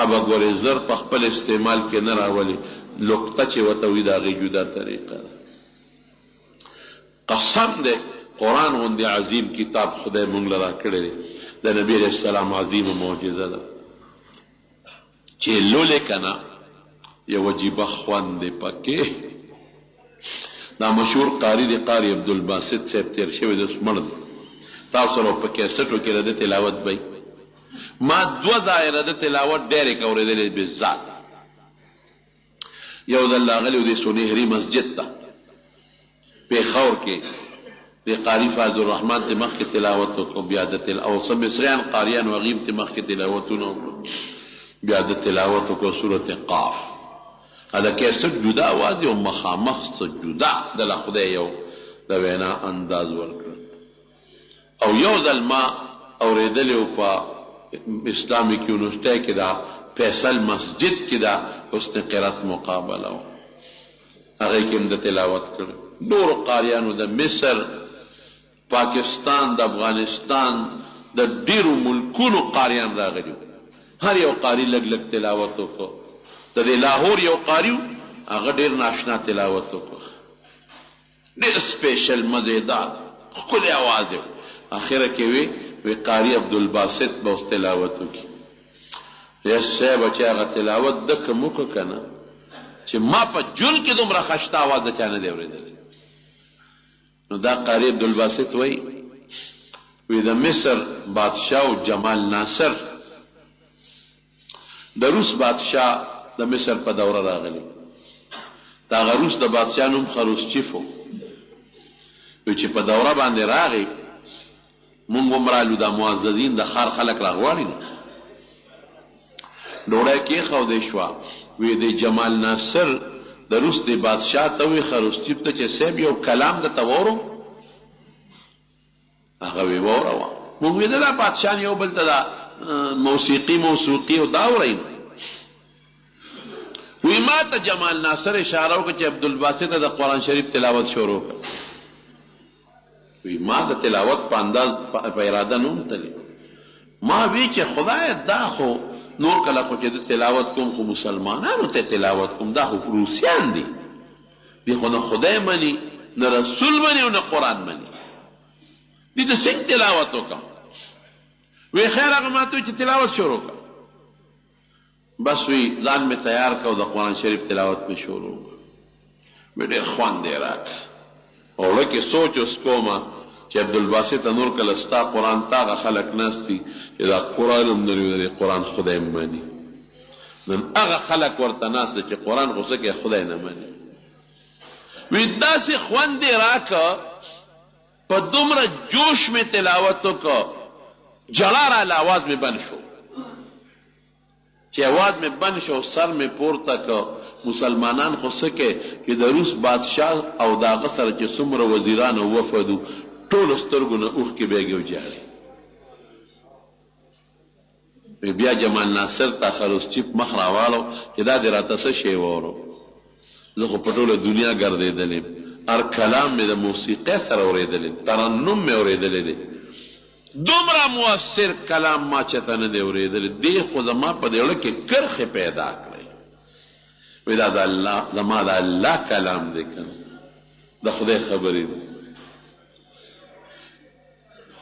ابه ګورې زر په خپل استعمال کې نه راولي، لقطه چې ورته وي د هغې جدا طریقه ده. قسم دی قرآن غوندې عظیم کتاب خدای مونږ له راکړی دی، د نبی علیہ السلام عظیمه معجزه ده چې لولې که نه یو عجیبه خوند دی پکې. دا مشهور قاری دی، قاری عبدالباسط صاحب تیر شوی دی، اوس مړ دی. تاسو سره په کیسټو کې د تلاوت بی. ما 2 ځایه د تلاوت ډېرې اورېدلې بالذات. یو ځل راغلی و د سونهري مسجد ته پېښور کې، د قاری فاضل الرحمن ته مخکې تلاوت وکړو، بیا د او څه مصریان قاریان و هغې ته مخکې تلاوتونه وکړو، بیا د تلاوت وکړو سورت قاف. دا کیسټ جدا آواز او مخامخ جدا د خدای یو د وینا انداز ورکړ. او یو ځل ما اورېدلی و په اسلامیک یونیورسټۍ کې دا فیصل مسجد کې دا حسن قرات مقابله و، هغې کې هم د تلاوت کړ. نورو قاریانو د مصر، پاکستان، د افغانستان، د ډېرو ملکونو قاریان راغلي، هر یو قاری لږ لږ تلاوت وکړو. د دې لاهور یو قاری و، هغه ډېر ناشنا تلاوت وکړو، ډېر سپیشل مزېدار ښکلی اواز یې و. اخره کې وی قاری عبدالباسط به اوس تلاوت وکړي. یا صاحبه چې هغه تلاوت دکه مو که که نه چې ما په ژوند کې دومره خشته اواز د چا نه دی اورېدلی. نو دا قاری عبدالباسط وی د مصر بادشاه جمال ناصر د روس بادشاه د مصر په دوره راغلی. د هغه روس د بادشاه نوم خروشچیف و. وی چې په دوره باندې راغی، مونږ هم رالو، دا معززین د ښار خلک راغواړي نو ډوډۍ کېښودې شوه وی د جمال ناصر د روس د بادشاه ته وی خروستیب ته چې صاحب یو کلام درته واورم هغه وی واوروه موږ وی دا بادشاه یو بل ته دا موسیقي او دا اورئ وی ما ته جمال ناصر اشاره وکړه چې عبدالباسط ته د قرآن شریف تلاوت شروع کړه وی ما د تلاوت په انداز په اراده نه وم تللی ما وی چې خدای دا خو نور کله خو چې د تلاوت کوم خو مسلمانانو ته تلاوت کوم دا خو روسیان دي دی خو نه خدای مني نه رسول مني او نه قرآن مني دي ته څنګه تلاوت وکړم وی خیر هغه ما ته چې تلاوت شروع کړه بس وی ځان مې تیار کړ او د قرآن شریف تلاوت مې شروع کړ مې ډېر خوند یې راکړ او لکه سوچ اوس کومه چې عبدالباسط نور کله ستا قرآن تا هغه خلک ناست دي چې دا قرآن هم نه لري قرآن خدای مني نن هغه خلک ورته ناست دي چې قرآن خو څه کوي خدای نه مني وی داسې خوند یې راکړ په دومره جوش مې تلاوت وکړ جړا راله آواز مې بند شو چې آواز مې بند شو سر مې پورته کړ مسلمانان خو څه کوي چې د روس بادشاه او د هغه سره چې څومره وزیران او وفد ټولو سترګو نه اوښکې بیګې وجاړي بیا جمال ناصر ته خروشچیپ مخ راواړو چې دا دې راته څه شی واورو زه خو په ټوله دنیا ګرځېدلی هر کلام مې د موسیقۍ سره اورېدلی ترنم مې اورېدلی دی دومره مؤثر کلام ما چېته نه دی اورېدلی دی خو زما په دې زړه کې کرښې پیدا کړی وی دا د الله زما د الله کلام دی که د خدای خبرې دی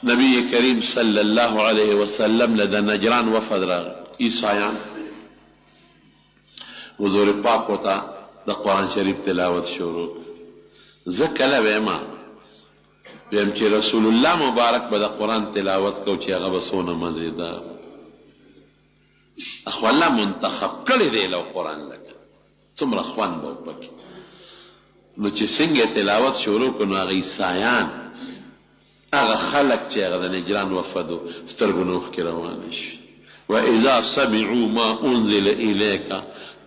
نبی کریم صلی الله علیه وسلم له د نجران وفد راغی عیسایان حضور پاک ورته د قرآن شریف تلاوت شروع زه کله ویمه ویم چې رسول الله مبارک به د قرآن تلاوت کو چې هغه به څونه مزېدار اخو الله منتخب کړی دی له قرآن لکه څومره خوند به پکې نو چې څنګه تلاوت شروع کړو نو هغه عیسایان هغه خلق چې هغه د نجران وفدو سترګو نه اوښکې روانې شي واذا سمعوا ما انزل الیک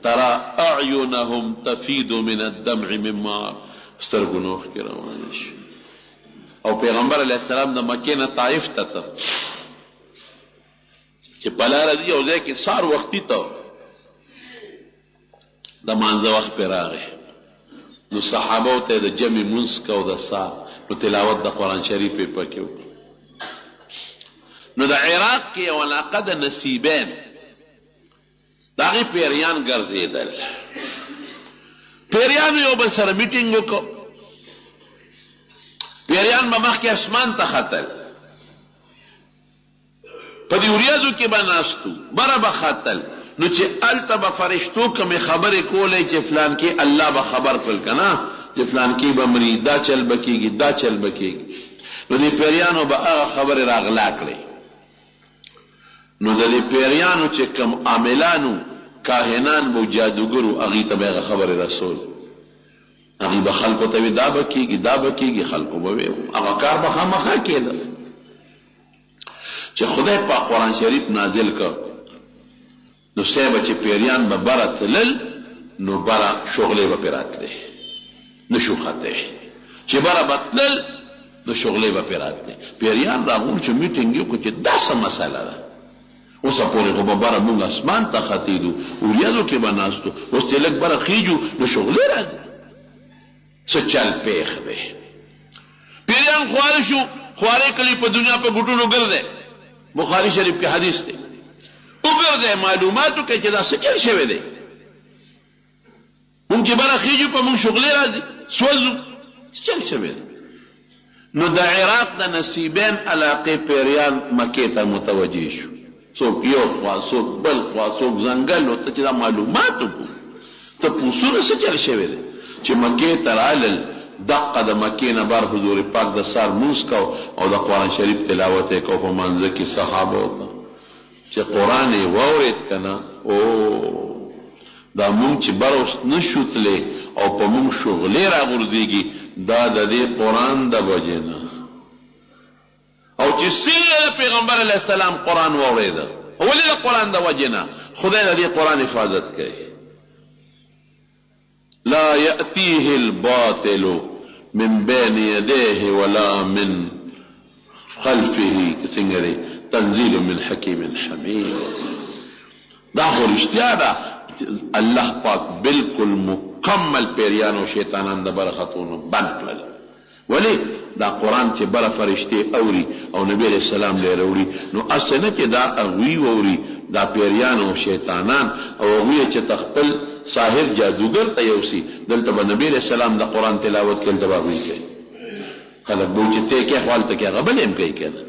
ترى اعینهم تفیض من الدمع مما سترګو نه اوښکې روانې شي او پیغمبر علیه السلام د مکې نه طائف ته ته چې په لاره ځي یو ځای کې سهار وختي ته د مانځه وخت پرې راغی نو صحابو ته د جمع منځ کو د سهار نو تلاوت د قرآن شریف یې پکې وکړو نو د عراق کې یو علاقه د نصیبین د هغې پیریان ګرځېدل پیریانو یو بل سره میټینګ وکړو پیریان به مخکې اسمان ته ختل په دې وریځو کې به ناستو بره به ختل نو چې هلته به فرشتو کومې خبرې کولې چې فلان کې الله به خبر کړل که نه چې فلان کې به مري دا چل به کېږي دا چل به کېږي نو دې پیریانو به هغه خبرې راغلا کړې نو د دې پیریانو چې کوم عاملانو کاهنان و جادوګرو هغې ته به هغه خبرې رسول هغې به خلکو ته وي دا به کېږي دا به کېږي خلکو به وي هغه کار به خامخا کېده چې خدای پاک قرآن شریف نازل کړ نو صاحب چې پیریان به بره تلل نو بره شغلې به پرې راتلې نشو خطه چې بره به تلل نو شغلې به پرې راتلې پیریان راغون چې میټینګ یې وکړو چې دا څه مسله ده اوسه پورې خو به بره مونږ اسمان ته ختېدو وریځو کې به ناستو اوس چې لږ بره خیجو نو شغلې راځي څه چل پیښ دی پیریان خواره شو خوارې کړي په دنیا په ګوټونو ګرځي بخاري شریف کې حدیث دی وګرځئ معلوماتو کې چې دا څه چل شوی دی مونږ چې بره خیجو په مونږ شغلې راځي سوځو څه چل شوی دی نو د عراق د نصیبین علاقې پیریان مکې ته متوجه شو څوک یو خوا څوک بل خوا څوک ځنګل ورته چې دا معلومات وکړو ته پوښتنه څه چل شوی دی چې مکې ته رالل دقه د مکې نه بار حضور پاک د سار مونځ کو او د قرآن شریف تلاوت یې کو په منځه کې صحابو ته چې قرآن یې واورېد که نه او دا مونږ چې بر اوس نه شو تللی او په مونږ شغلې راغورځېږي دا د دې قرآن د وجې نه او چې څنګه د پیغمبر علیه السلام قرآن واورېده ولې د قرآن د وجې نه خدای د دې قرآن حفاظت کوي. لا یأتیه الباطل من بین یدیه ولا من خلفه څنګه دی تنزیل من حکیم حمید. دا خو رښتیا ده الله پاک بالکل مکمل پیریانو شیطانان د برخطونو بند کړل. ولی دا قرآن چې بره فرشتې اوري او نبی علیہ السلام لی راوړي نو اصل نه چې دا هغوی واوري دا پیریانو شیطانان او هغوی چې تخپل ساحر جادوګر ته یوسي دلته به نبی علیہ السلام د قرآن تلاوت کوي دلته به هغوی کوي. خلک به وایي چې ته یې کې اخوال ته کې هغه بل هم کوي که نه.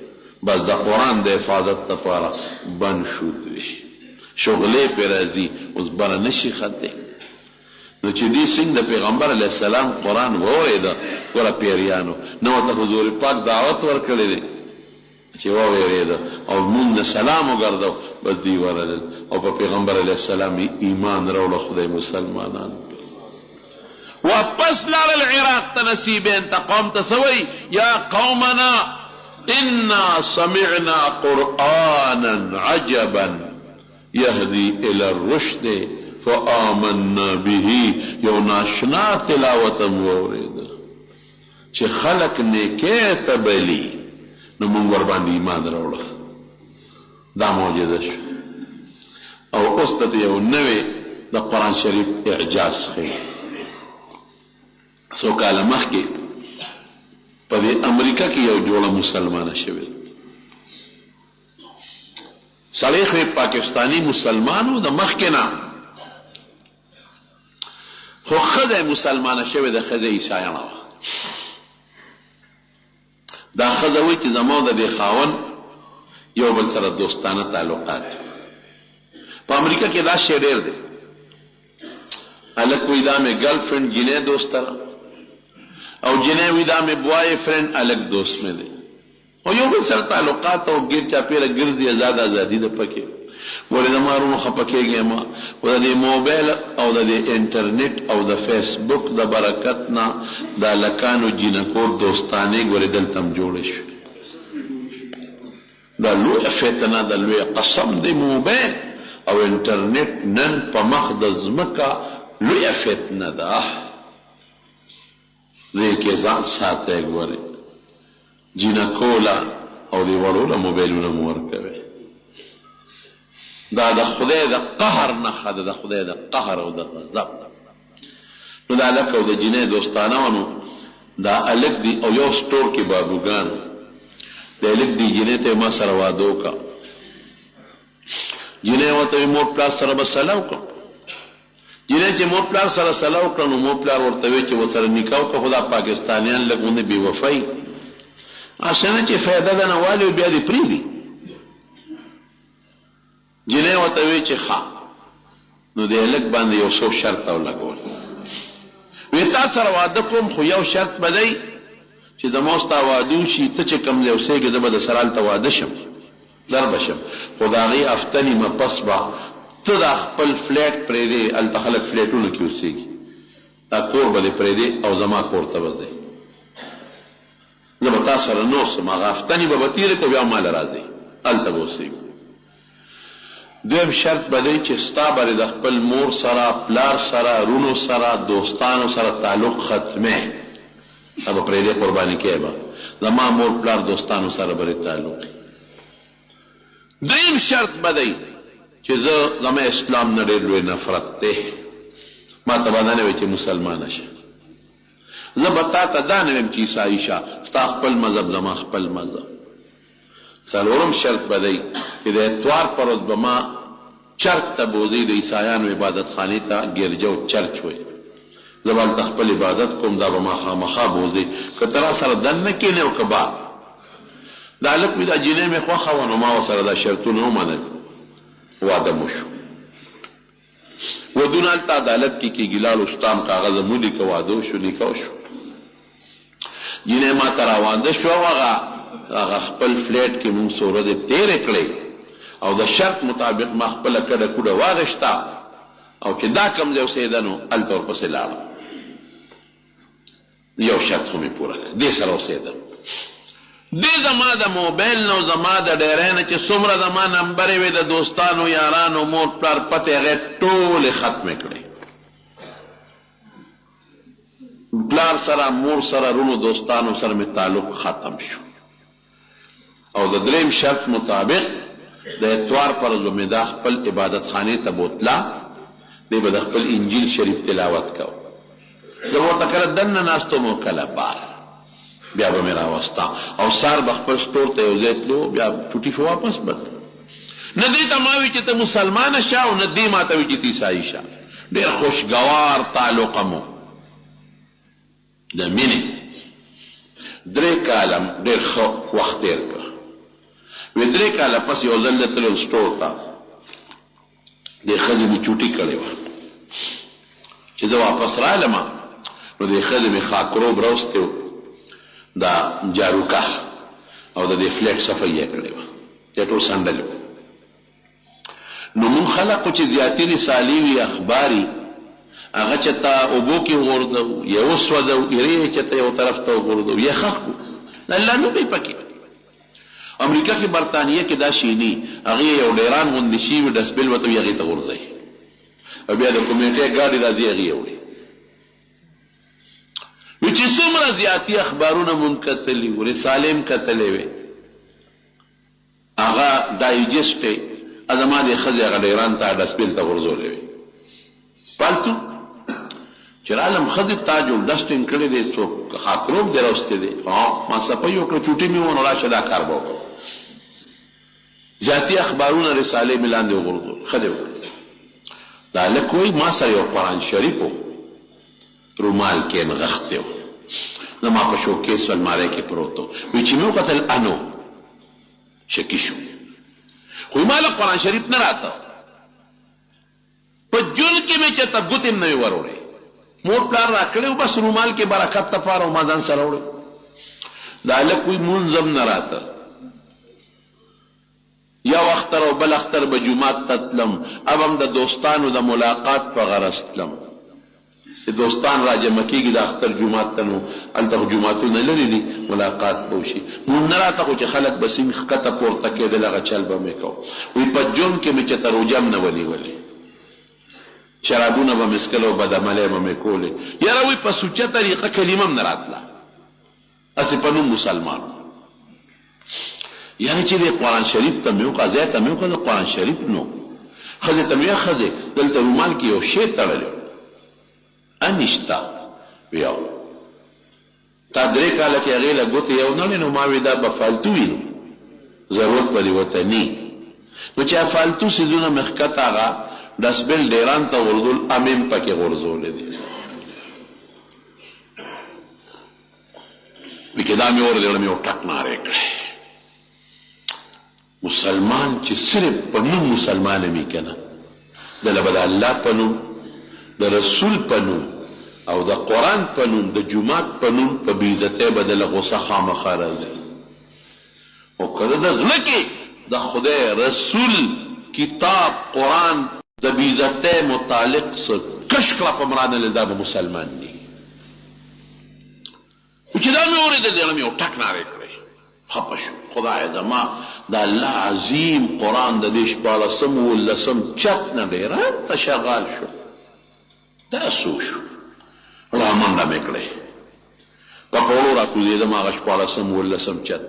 بس د قرآن د حفاظت لپاره بند شوت وي شغلې پې راځي اوس بره نشي خط دی. نو چې دې څنګه د پیغمبر علیه السلام قرآن واورېده ګوره پیریانو نه ورته حضور پاک دعوت ورکړی دی چې واورېده او مونږ د سلام وګرځو بس دوی ورغلل او په پیغمبر علیه السلام ایمان راوړه خدای مسلمانان واپس لاړل عراق ته نصیبین ته قوم ته څه وایي یا قومنا انا سمعنا قرآنا عجبا یهدی الی الرشد فآمنا به یو ناشنا تلاوتم واورېده چې خلق نیکۍ ته بلي نو موږ ورباندې ایمان راوړه. دا معجزه شو. او اوس ته یو نوی د قرآن شریف اعجاز ښیي. څو کاله مخکې په دې امریکا کې یو جوړه مسلمانه شوې سړی خو پاکستانی مسلمانو د مخکې نه خو ښځه مسلمانه شوې د ښځه عیسایانه وه. دا ښځه وایي چې زما د دې خاوند یو بل سره دوستانه تعلقات په امریکا کې دا شی ډېر دی. هلک وایي دا مې ګرل فرینډ جینۍ دوست ده او جینۍ وایي دا مې بوای فرینډ هلک دوست مې دی او یو بل سره تعلقات او ګیر چاپېره ګرځي ازادي ده پکې. ولې د مارونو خفه کېږي ما و د دې موبایل او د دې انټرنیټ او د فیسبوک د برکت نه د هلکانو جینکو دوستانې ګورې دلته هم جوړې شوې. دا لویه فتنه د لویه قسم د موبایل او انټرنیټ نن په مخ د ځمکه لویه فتنه ده. دې کې ځان ساتئ ګورې جینکو له او دې وړو له موبایلونه مو ورکوئ. دا د خدای د قهر نښه ده د خدای د قهر او د غضب. نو دا هلک او د جینۍ دوستانه وه نو دا هلک دی او یو سټور کې بابوګان د هلک دی جینۍ ته ما سره واده وکړه. جینۍ ورته وایي مور پلار سره به سلا وکړم. جینۍ چې مور پلار سره سلا وکړه نو مور پلار ورته وایي چې ورسره نکاح وکړه خو دا پاکستانیان لږ غوندې بې وفایي اسنه چې فایده ده نه والي بیا دې پرېږدي. جینۍ ورته وایي چې ښه نو د هلک باندې یو څو شرط ولګول. وی تا سره واده کوم خو یو شرط به دی چې زما ستا واده وشي ته چې کوم ځای اوسېږې زه به د سره هلته واده شم در به شم خو د هغې هفته نیمه پس به ته دا خپل فلیټ پرېږدې هلته خلک فلیټونو کې اوسېږي دا کور به دې پرېږدې او زما کور ته به ځئ زه به تا سره نه اوسم هغه هفته نیمه به تېره کړو بیا ماله راځئ هلته به اوسېږو. دویم شرط به دی چې ستا بلې د خپل مور سره پلار سره رونو سره دوستانو سره تعلق ختمې دا به پرېږدې قرباني کې به زما مور پلار دوستانو سره به تعلق. دریم شرط به دی چې زه زما اسلام نه ډېر لوی نفرت دی ما ته به دا نه وایي چې مسلمانه شه زه به تا ته دا نه وایم چې عیسایي شه ستا خپل مذهب زما خپل مذهب. څلورم شرط به دی چې د اتوار پر ورځ به ما چرچ ته بوځئ د عیسایانو عبادت خانې ته ګرجه او چرچ وایي زه به هلته خپل عبادت کوم دا به ما خامخا بوځئ که ته را سره دننه کښېنې او که بار. دا هلک مې دا جینۍ مې خوښه وه نو ما ورسره دا شرطونه ومنل واده مو شو. ودونه هلته عدالت کې کېږي لاړو شتام کاغذه مو لیکه واده وشو نکاح وشو. جینۍ ما ته راواده شو هغه خپل فلیټ کې مونږ څو ورځې تېرې کړې او د شرط مطابق ما خپله کډه کوډه واغېشته او چې دا کوم ځای اوسېده نو هلته ورپسې لاړم یو شرط خو مې پوره کړ دې سره اوسېدم. دې زما د موبایل نو زما د ډیرۍ نه چې څومره زما نمبرې وې د دوستانو یارانو مور پلار پتې هغې ټولې ختمې کړې. پلار سره مور سره رونو دوستانو سره مې تعلق ختم شو. او د دریم شرط مطابق د اتوار پر ورځ مې دا خپل عبادت خانې ته بوتله، دی به د خپل انجیل شریف تلاوت کو. زه ورته کله دننه ناست وم او کله بار، بیا به مې راوستا او سار به خپل سټور ته یو ځای تلو، بیا چوټي شو واپس بد. نه دې ته ما وي چې ته مسلمانه شه او نه دې ما ته وي چې ته عیسایي شه. ډېر خوشګوار تعلقه مو د مینې. 3 کاله ډېر ښه وخت تېر کړ. وی 3 کاله پس یو ځل تلم سټور ته، دې ښځې مې چوټي کړې وه. چې زه واپس رالم نو دې ښځې مې خاکروب راوستی و، دا جاروکه او د دې فلیټ صفحه یې کړې وه، دا ټول سنډلې وه. نو مونږ خلقو چې زیاتې رسالې وي اخباري، هغه چې ته اوبو کې وغورځو یا وسوځو، ایرې یې چې ته یو طرف ته وغورځو یا ښخ کړو، الله نوم یې پکې. امریکا کې برطانیه کې دا شیني هغې یو ډیران غوندې شي وي، ډسبل ورته وي، هغې ته غورځوي او بیا د کمیټې ګاډي راځي هغې یې وړي. وی چې څومره زیاتي اخبارونه مونږ کتلي وو، رسالې م کتلې وې، هغه ډایجسټ یې زما دې ښځې هغه ډیران ته ډسبل ته غورځولې وې. پالتو چې رالم ښځې تاج او ډسټینګ کړی دی، څوک خاکروب دې راوستی دی، ما صفایي وکړه، چوټي مې ونه راشه دا کار به وکړم. زیاتي اخبارونه رسالې مې لاندې وغورځول، ښه دې وکړه. دا هلک وایي ما سره یو قرآن شریف و، رومال کې نغښتی و، زما په شوکیس المارۍ کې پروت و. وایي چې مې وکتل انو شکي شو، خو ما له قرآن شریف نه راته په جون کې مې چې ته ګوتې نه وې وروړې، مور پلار را کړی و، بس رومال کې برکت دپاره و ما ځان سره وړی. دا هلک وایي مونځ هم نه راته، یو اختر او بل اختر به جومات ته تلم، اب هم د دوستانو د ملاقات په غرض تلم چې دوستان را جمع کېږي د اختر جومات ته، نو هلته خو جوماتونه لرې دي، ملاقات به وشي. مونځ نه راته خو چې خلک به سیند ښکته پورته کېدل، هغه چل به مې کو. وایي په جون کې مې چې ته روژه هم نه ونیولې، شرابونه به مې څکل او بدعملۍ به مې کولې. یاره وایي په سوچه طریقه کلمه هم نه راتله، هسې په نوم مسلمان. یعنی چې د قرآن شریف ته مې وکړه، ځای ته مې وکړه د قرآن شریف نو. ښځې ته مې ویل ښځې دلته رومال کې یو شی تړلی و، انشته ویو تا 3 کاله کې هغې له ګوتې یو نه نو ما وی دا به فالتو وي، نو ضرورت به دې ورته ني. نو چې فالتو څیزونه مې ښکته هغه ډسبل ډیران ته غورځول، امیم پکې غورځولی دی. وی که دا مې وردېړه مې ور ټک نارې کړی. مسلمان چې صرف په نوم مسلمان وي که نه، دله به د الله په نوم، د رسول په نوم او د قرآن په نوم، د جومات په نوم په بېعزتۍ به دله غوسه خامخا راځي. او که د زړه کې د خدای رسول کتاب قرآن د بېعزتۍ متعلق څه کش کړه په مرانه له دا به مسلمان نه. چې دا مې اورېده دغه مې یو ټک نارې کړی، خفه شو. خدای زما د الله عظیم قرآن د دې 14 چت نه ډېران ته شغال شو. دا څو شو، را منډه مې کړی، په پوړو را کوزېدم هغه 14 چت.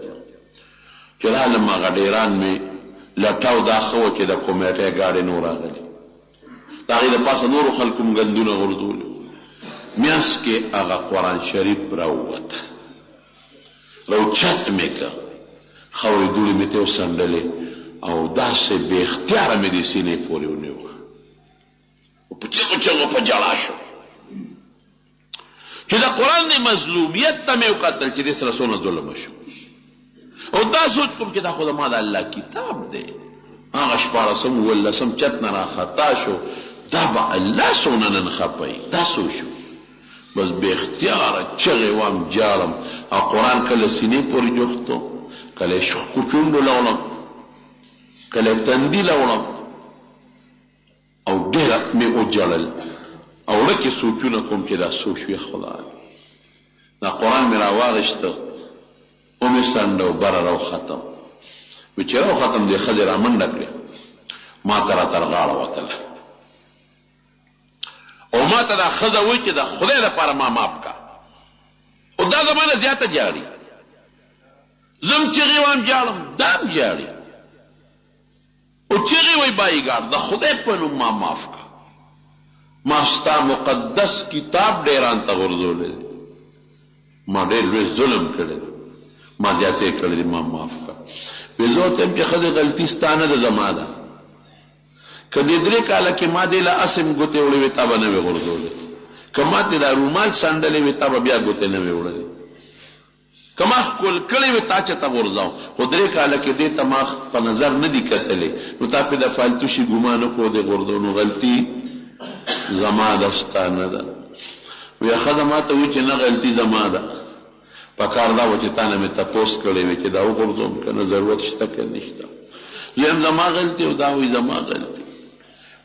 چې رالم هغه ډېران مې لټاو، دا ښه وه چې د کمیټۍ ګاډۍ نو راغلي، د هغې د پاسه نورو خلکو م ګندونه غورځولي، میانس کې هغه قرآن شریف راووته، راوچت مې که، خاورې دوړې مې ته وڅنډلې او داسې بې اختیاره مې دې سینې پورې ونیوه، په چغو چغو په جړا شو. چې د قرآن د مظلومیت ته مې وکتل چې دې سره څونه ظلم شو، او دا سوچ کوم چې دا خو زما د الله کتاب دی. هغه 14 چت نه راخطا شو، دا به الله څونه نن خفوي، دا څو شو. بس بې اختیاره چغې وم، جاړم، او قرآن کله سینې پورې جوختو، کله یې کوچونډو له وړم، کله یې تندي له وړم، او ډېره مې وجړل، او ورکې سوچونه کوم چې دا څو شوې خدای. دا قرآن مې راواغېسته، ومې څنډه بره راوختم وی چې راوختم دې ښځې را منډه کړې ما ته را تر غاړه وتله او ما ته دا ښځه وایي چې د خدای لپاره ما معاف کا خو دا زمانه زیاته جاړي زم چغې وایم جاړم دا هم جاړي او چغې وایي بایګار د خدای په نوم ما معاف کا ما ستا مقدس کتاب ډیران ته غورځولی دی ما ډېر لوی ظلم کړی ما زیاتې کړی دی ما معاف کا وی زه ورته یم چې ښځې غلطي ستا نه ده زما ده که دې 3 کاله کې ما دې له اسم ګوتې وړې وې تا به نه وې غورځولې که ما ته دا رومال څنډلې وې تا به بیا ګوتې نه وې وړلې که ما ښکل کړې وې تا چې ته غورځاو خو 3 کاله کې دې ته ما په نظر نه دي کتلې نو تا پې د فالتو شي ګمان وکړو دې غورځو نو غلطي زما ده ستا نه ده وی ښځه ما ته وایي چې نه غلطي زما ده پکار دا و چې تا نه مې تپوس کړی وې چې دا وغورځوم که نه ضرورت شته که نشته زه یم زما غلطي او دا وایي زما غلطي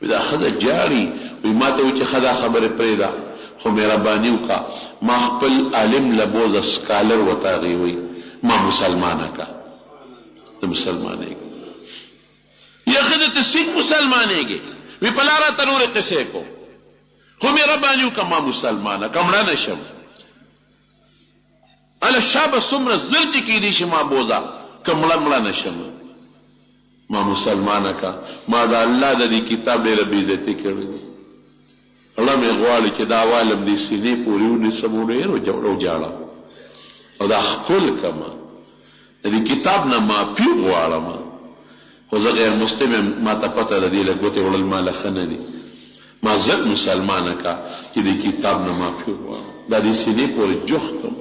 وی دا ښځه جاړي وی ما ته وایي چې ښه دا خبرې پرېږده خو مهرباني وکړه ما خپل عالم لبوزه سکالر ورته هغې وایي ما مسلمانه که ته مسلمانېږې یا ښځه ته سیک مسلمانېږې وی په لاره ته نورې قصې کو خو مهرباني وکړه ما مسلمانه که مړه نه شم اله شابه څومره زر چې کېدی شي ما بوزه که مړه نه شم ما مسلمانه کا ما دا الله د دې کتاب ډېره بېعزتي کړې الله مې غواړي چې دا عوالم دې سینې پورې ونیسم او ډېر وجاړم او دا ښکل کړم د دې کتاب نه معافي غواړم خو زه غیر مسلم یم ما ته پته ده دې له ګوتې وړل ما له ښه نه دي ما زه مسلمانه کا چې دې کتاب نه معافي غواړم دا دې سینې پورې جوخ کړم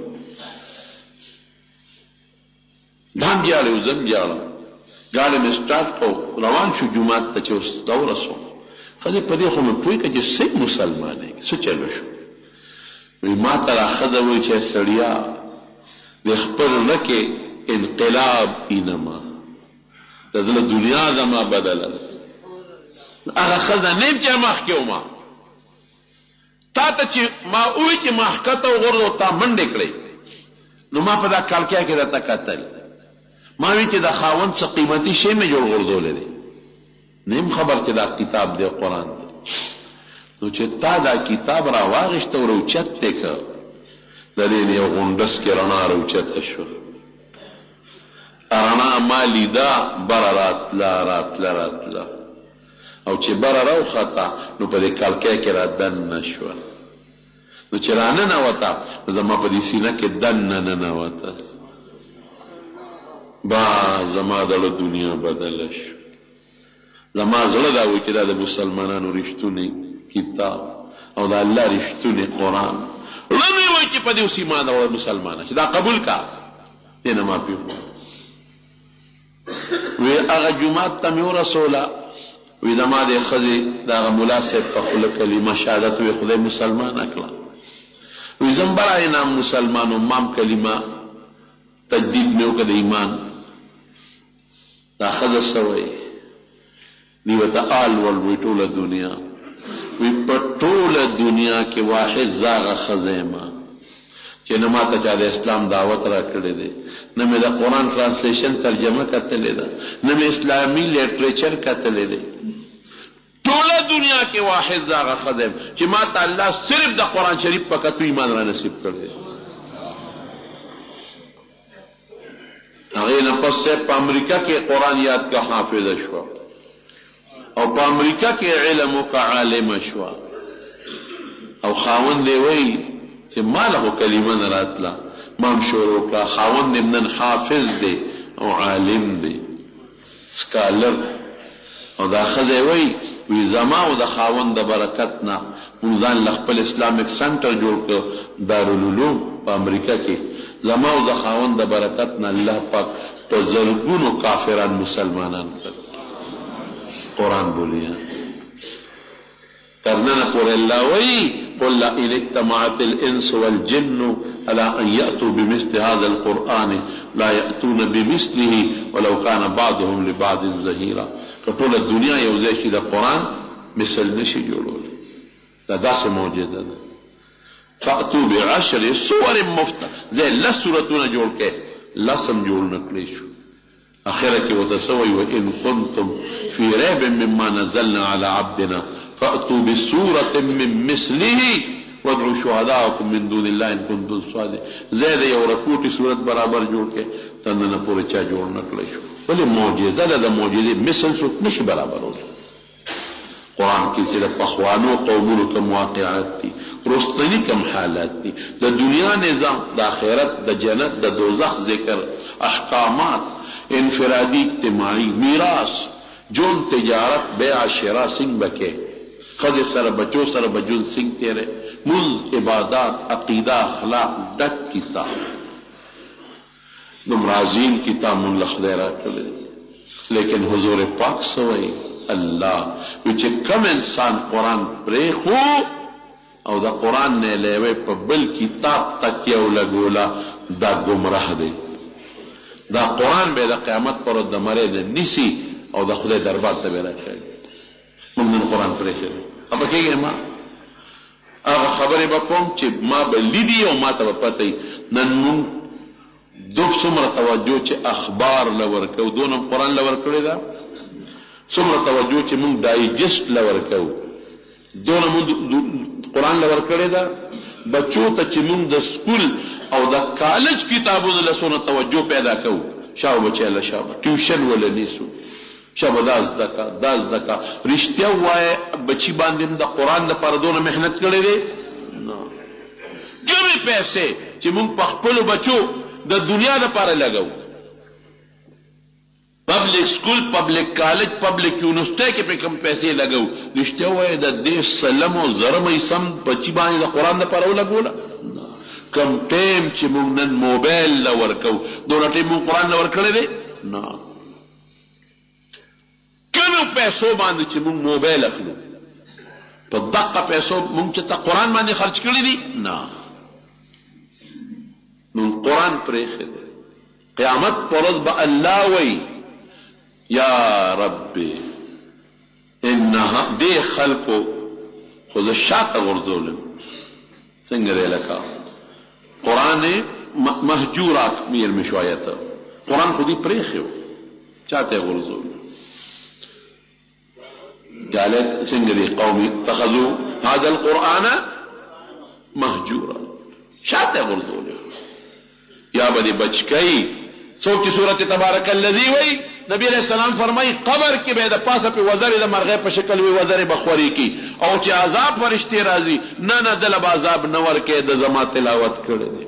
دا هم جاړې او زه هم جاړم ګاډی مې سټارټ کړو روان شو جومات ته چې اوس دا ورسوم ښځې په دې خو مې پوه کړه چې څنګه مسلمانېږي څه چلو شو وی ما ته را ښځه وایي چې سړیا د خپل زړه کې انقلاب اینما د زړه دنیا زما بدله ده هغه ښځه نه یم چې مخکې وما تا ته چې ما ووایي چې ما ښکته وغورځو تا منډې کړې نو ما په دا کړکۍ کې درته کتل ما وی چې دا خاوند څه قیمتي شی مې جوړ غورځولی دی نیم خبر چې دا کتاب دی قرآن دی نو چې تا دا کتاب را واغېسته او راوچت دی که د دې یو غونډس کې رڼا راوچته شوه رڼا ما لیده بره راتله او چې بره راوخته نو په دې کړکۍ کې را دننه شوه نو چې را ننوته نو زما په دې سینه کې دننه ننوته با زما دړه دنیا بدله شو زما زړه دا وایي چې دا د مسلمانانو رښتونی کتاب او د الله رښتونی قرآن زړه مې وایي چې په دې اوس ایمان راوړه مسلمانه چې دا قبول کا دې نه معافي وکړه وی هغه جومات ته مې ورسوله وی زما د ښځې د هغه ملا صاحب په خوله کلمه شهادت وی خدای مسلمانه کړه وی زم برای نام مسلمان و مام کلمه تجدید مې وکړه د ایمان دا ښځه څه وایي دی ورته آل ول وی ټوله دنیا وی په ټوله دنیا کې واحد زه هغه ښځه یم چې نه ما ته چا د اسلام دعوت را کړی دی نه مې د قرآن ټرانسلیشن ترجمه کتلی ده نه مې اسلامي لیټریچر کتلی دی ټوله دنیا کې واحد زه هغه ښځه یم چې ما ته الله صرف د قرآن شریف په کتو ایمان را نصیب کړی دی هغې نه پس په امریکا کې قرآن یاد کا حافظه شوه او په امریکا کې علم وکړه عالمه شوه او خاوند یې وایي چې ما له خو کلمه نه راتله ما هم شروع کړه خاوند یې نن حافظ دی او عالم دی سکالر او دا ښځه یې وایي وی زما او د خاوند د برکت نه موږ ځان له خپل اسلامک سنټر جوړ کړ دارالعلوم په امریکا کې زما او د خاوند د برکت نه الله پاک په زرګونو کافران مسلمانان کړ قرآن بولیا ترننا پورې الله وایي قل ان اجتمعت الانس والجن على ان ياتوا بمثل هذا القران لا ياتون بمثله ولو كان بعضهم لبعض ظهيرا ټول دنیا یو ځای شي د قرآن مثل نشي جوړولی دا داسې معجزه ده فاتو بعشر سور مفتريات زي لس سورتونه جوړ کړي لسم جوړ نکړی شو. اخره کې ورته سوی وان کنتم فی ریب مما نزلنا علی عبدنا فأتوا بسورة من مثله وادعوا شهداءکم من دون الله ان کنتم صادقین. زید یو رکوټي صورت برابر جوړ کې تندنه پورې چا جوړ نکړی شو. ولې معجزه ده، د معجزې مثل څوک نشي برابرولی. قرآن کې چې د پخوانو قومونو کوم واقعات دي، رستنی کم حالات دي، د دنیا نظام، د آخرت، د جنت، د دوزخ ذکر، احکامات انفرادی اجتماعی، میراث، جون، تجارت، بیع شراء څنګه بکې، خځې سره بچو سره بجون څنګه تیرې، منځ، عبادات، عقیده، اخلاق ډک کتاب. نمرازین کتاب من لخدای را کړی. لیکن حضور پاک سوئی الله چې کم انسان قرآن پرېښو او د قرآن نه علاوه په بل کتاب تکیه ولګوله دا ګمراه دی. دا قرآن به د قیامت پر ورځ د مرۍ نه نیسي او د خدای دربار ته به راښایي. موږ نن قرآن پرېښی دی. خفه کېږئ ما هغه خبرې به کوم چې ما به لیدي او ما ته به پته وي. نن موږ څومره توجه چې اخبار له ورکوو، دونه قرآن له ورکړې ده. څومره توجه چې موږ ډایجسټ له ورکوو، دونه موږ قرآن له ورکړې ده. بچو ته چې موږ د سکول او د کالج کتابونو له څونه توجه پیدا کوو، شابه بچی له شابه ټیوشن وله نیسو، شابه دا زده کا دا زده کا. رښتیا ووایه بچي باندې د قرآن دپاره دونه محنت کړی دی؟ نه. کمې پیسې چې موږ په خپلو بچو د دنیا دپاره لګو، پبلک سکول، پبلک کالج، پبلک یونیورسٹی کې په کوم پیسې لګو، رښتیا وایه د دې سلم او زرمې سم بچي باندې د قرآن دپاره ولګوله؟ کم ټیم چې موږ نن موبایل له ورکوو، دونه ټیم موږ قرآن له ورکړی دی؟ نه. کمو پیسو باندې چې موږ موبایل اخلو، په دقه پیسو موږ چې ته قرآن باندې خرچ کړی دي؟ نه. موږ قرآن پرېښی دی. قیامت پر ورځ به الله وایي یا ربي انها دې خلکو خو زه شاته غورځولم. څنګه دی لکه قرآن مهجورات میر مشو آیته، قرآن خو دې پرېښی و، چاته یې غورځولم. قالت څنګه دی قوم اتخذوا هذا القرآن مهجورا، شاته یې غورځولم. یا به دې بچ کوي. څوک چې سورت تبارک الذی وایي، نبی علیہ السلام فرمائی قبر کې به د پاسه په وزرې د مرغۍ په شکل وي، وزرې بخوري کی، او چې عذاب فرشتي راځي نه نه دل به عذاب نه ورکې، د زما تلاوت کړی دی.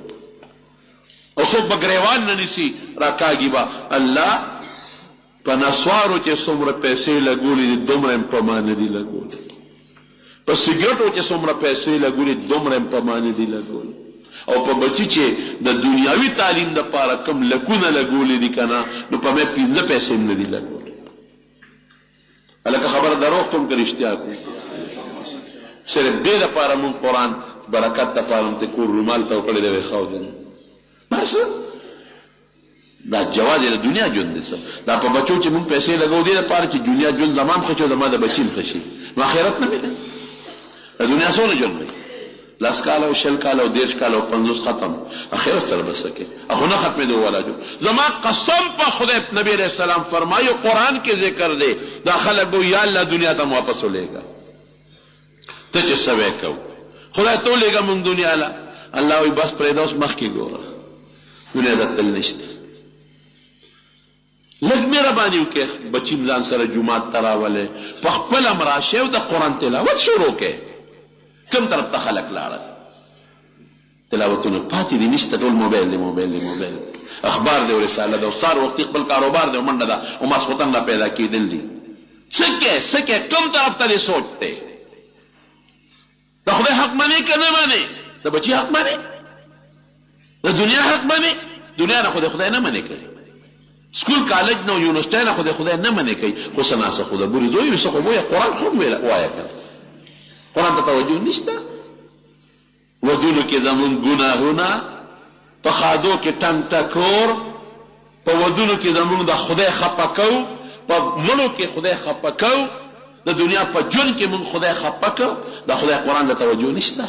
او څوک به ګریوان نه نیسي راکاږي به الله په نسوارو چې څومره پیسې لګولې دي دومره یې په ما نه دي لګولې، په سګرټو چې څومره پیسې لګولې دومره یې په ما نه دي لګولې، او په بچی چې د دنیاوي تعلیم د پاره کم لکونه لګولې دي کنه، نو په مې 15 پیسې نه دي لګولې. الکه خبر دروغ کوم که رښتیا کوم. صرف دې دپاره مونږ قرآن برکت دپاره ته کور رومال ته وکړی دی ویښاودل بس. دا جواز د دنیا ژوند دی. دا په بچو چې مونږ پیسې لګو دې دپاره چې دنیا ژوند زمان ښه شي او زما د بچي ښه شي، نو آخرت نه مې دی. د دنیا څونه ژوند دی؟ 10 کاله او 20 کاله او 30 کاله او 50 ختم، آخرت سره به څه کوې؟ اخو نه ختمېدو والا جو. زما قسم په خدای نبی علیہ السلام فرمایو قرآن کې ذکر دی، دا خلک به یا الله دنیا ته واپس ولېږه، ته چې څه وی کوو خدای ته ولېږه مونږ دنیا له. الله وایي بس پرېږده اوس مخکې ګوره، دنیا د تل نشته. لږ مهرباني وکړې، بچیم ځان سره جومات ته راولې، په خپله م راشې او د قرآن تلاوت شروع کړې. کم طرف ته خلک لاړل، تلاوتونه پاتې دي نشته، ټول موبایل دی موبایل دی موبایل، اخبار دی او رساله ده، او سار وختي خپل کاروبار دی او منډه ده او ماسخوتن را پیدا کېدل دي. څه کې کم طرف ته دې سوچ دی؟ د خدای حق منې که نه منې؟ د بچي حق منې؟ د دنیا حق منې؟ دنیا نه خدای نه منې کوي، سکول کالج نه یونیورسټۍ نه خدای نه منې کوي. خو څه ناسه خو د بورې زوی وي څه خو وایه قرآن خو وایه کنه، قرآن ته توجه نشته. ودونو کې زمون ګناهونه، په خادو کې ټنګ ټکور، په ودونو کې زمون د خدای خفه کو، په مړو کې خدای خفه کو، د دنیا په ژوند کې مونږ خدای خفه کو. د خدای قرآن ته توجه نشته.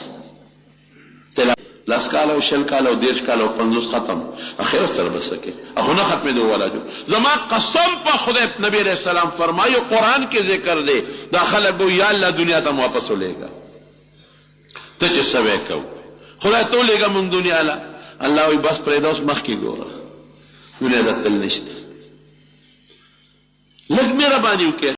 لس کال او شل کال او 10 کال او 50 ختم اخر سره بسکه اخو نه ختمه دو ولا جو زما قسم په خدای نبی علیہ السلام فرمایو قرآن کې ذکر دی دا خلک یا الله دنیا ته واپس ولېګا ته چې سوي کو خدای ته لېګا مونږ دنیا لا الله وي بس پرې دوس مخ کې ګوره دنیا د تل نشته لږ مهرباني وکړه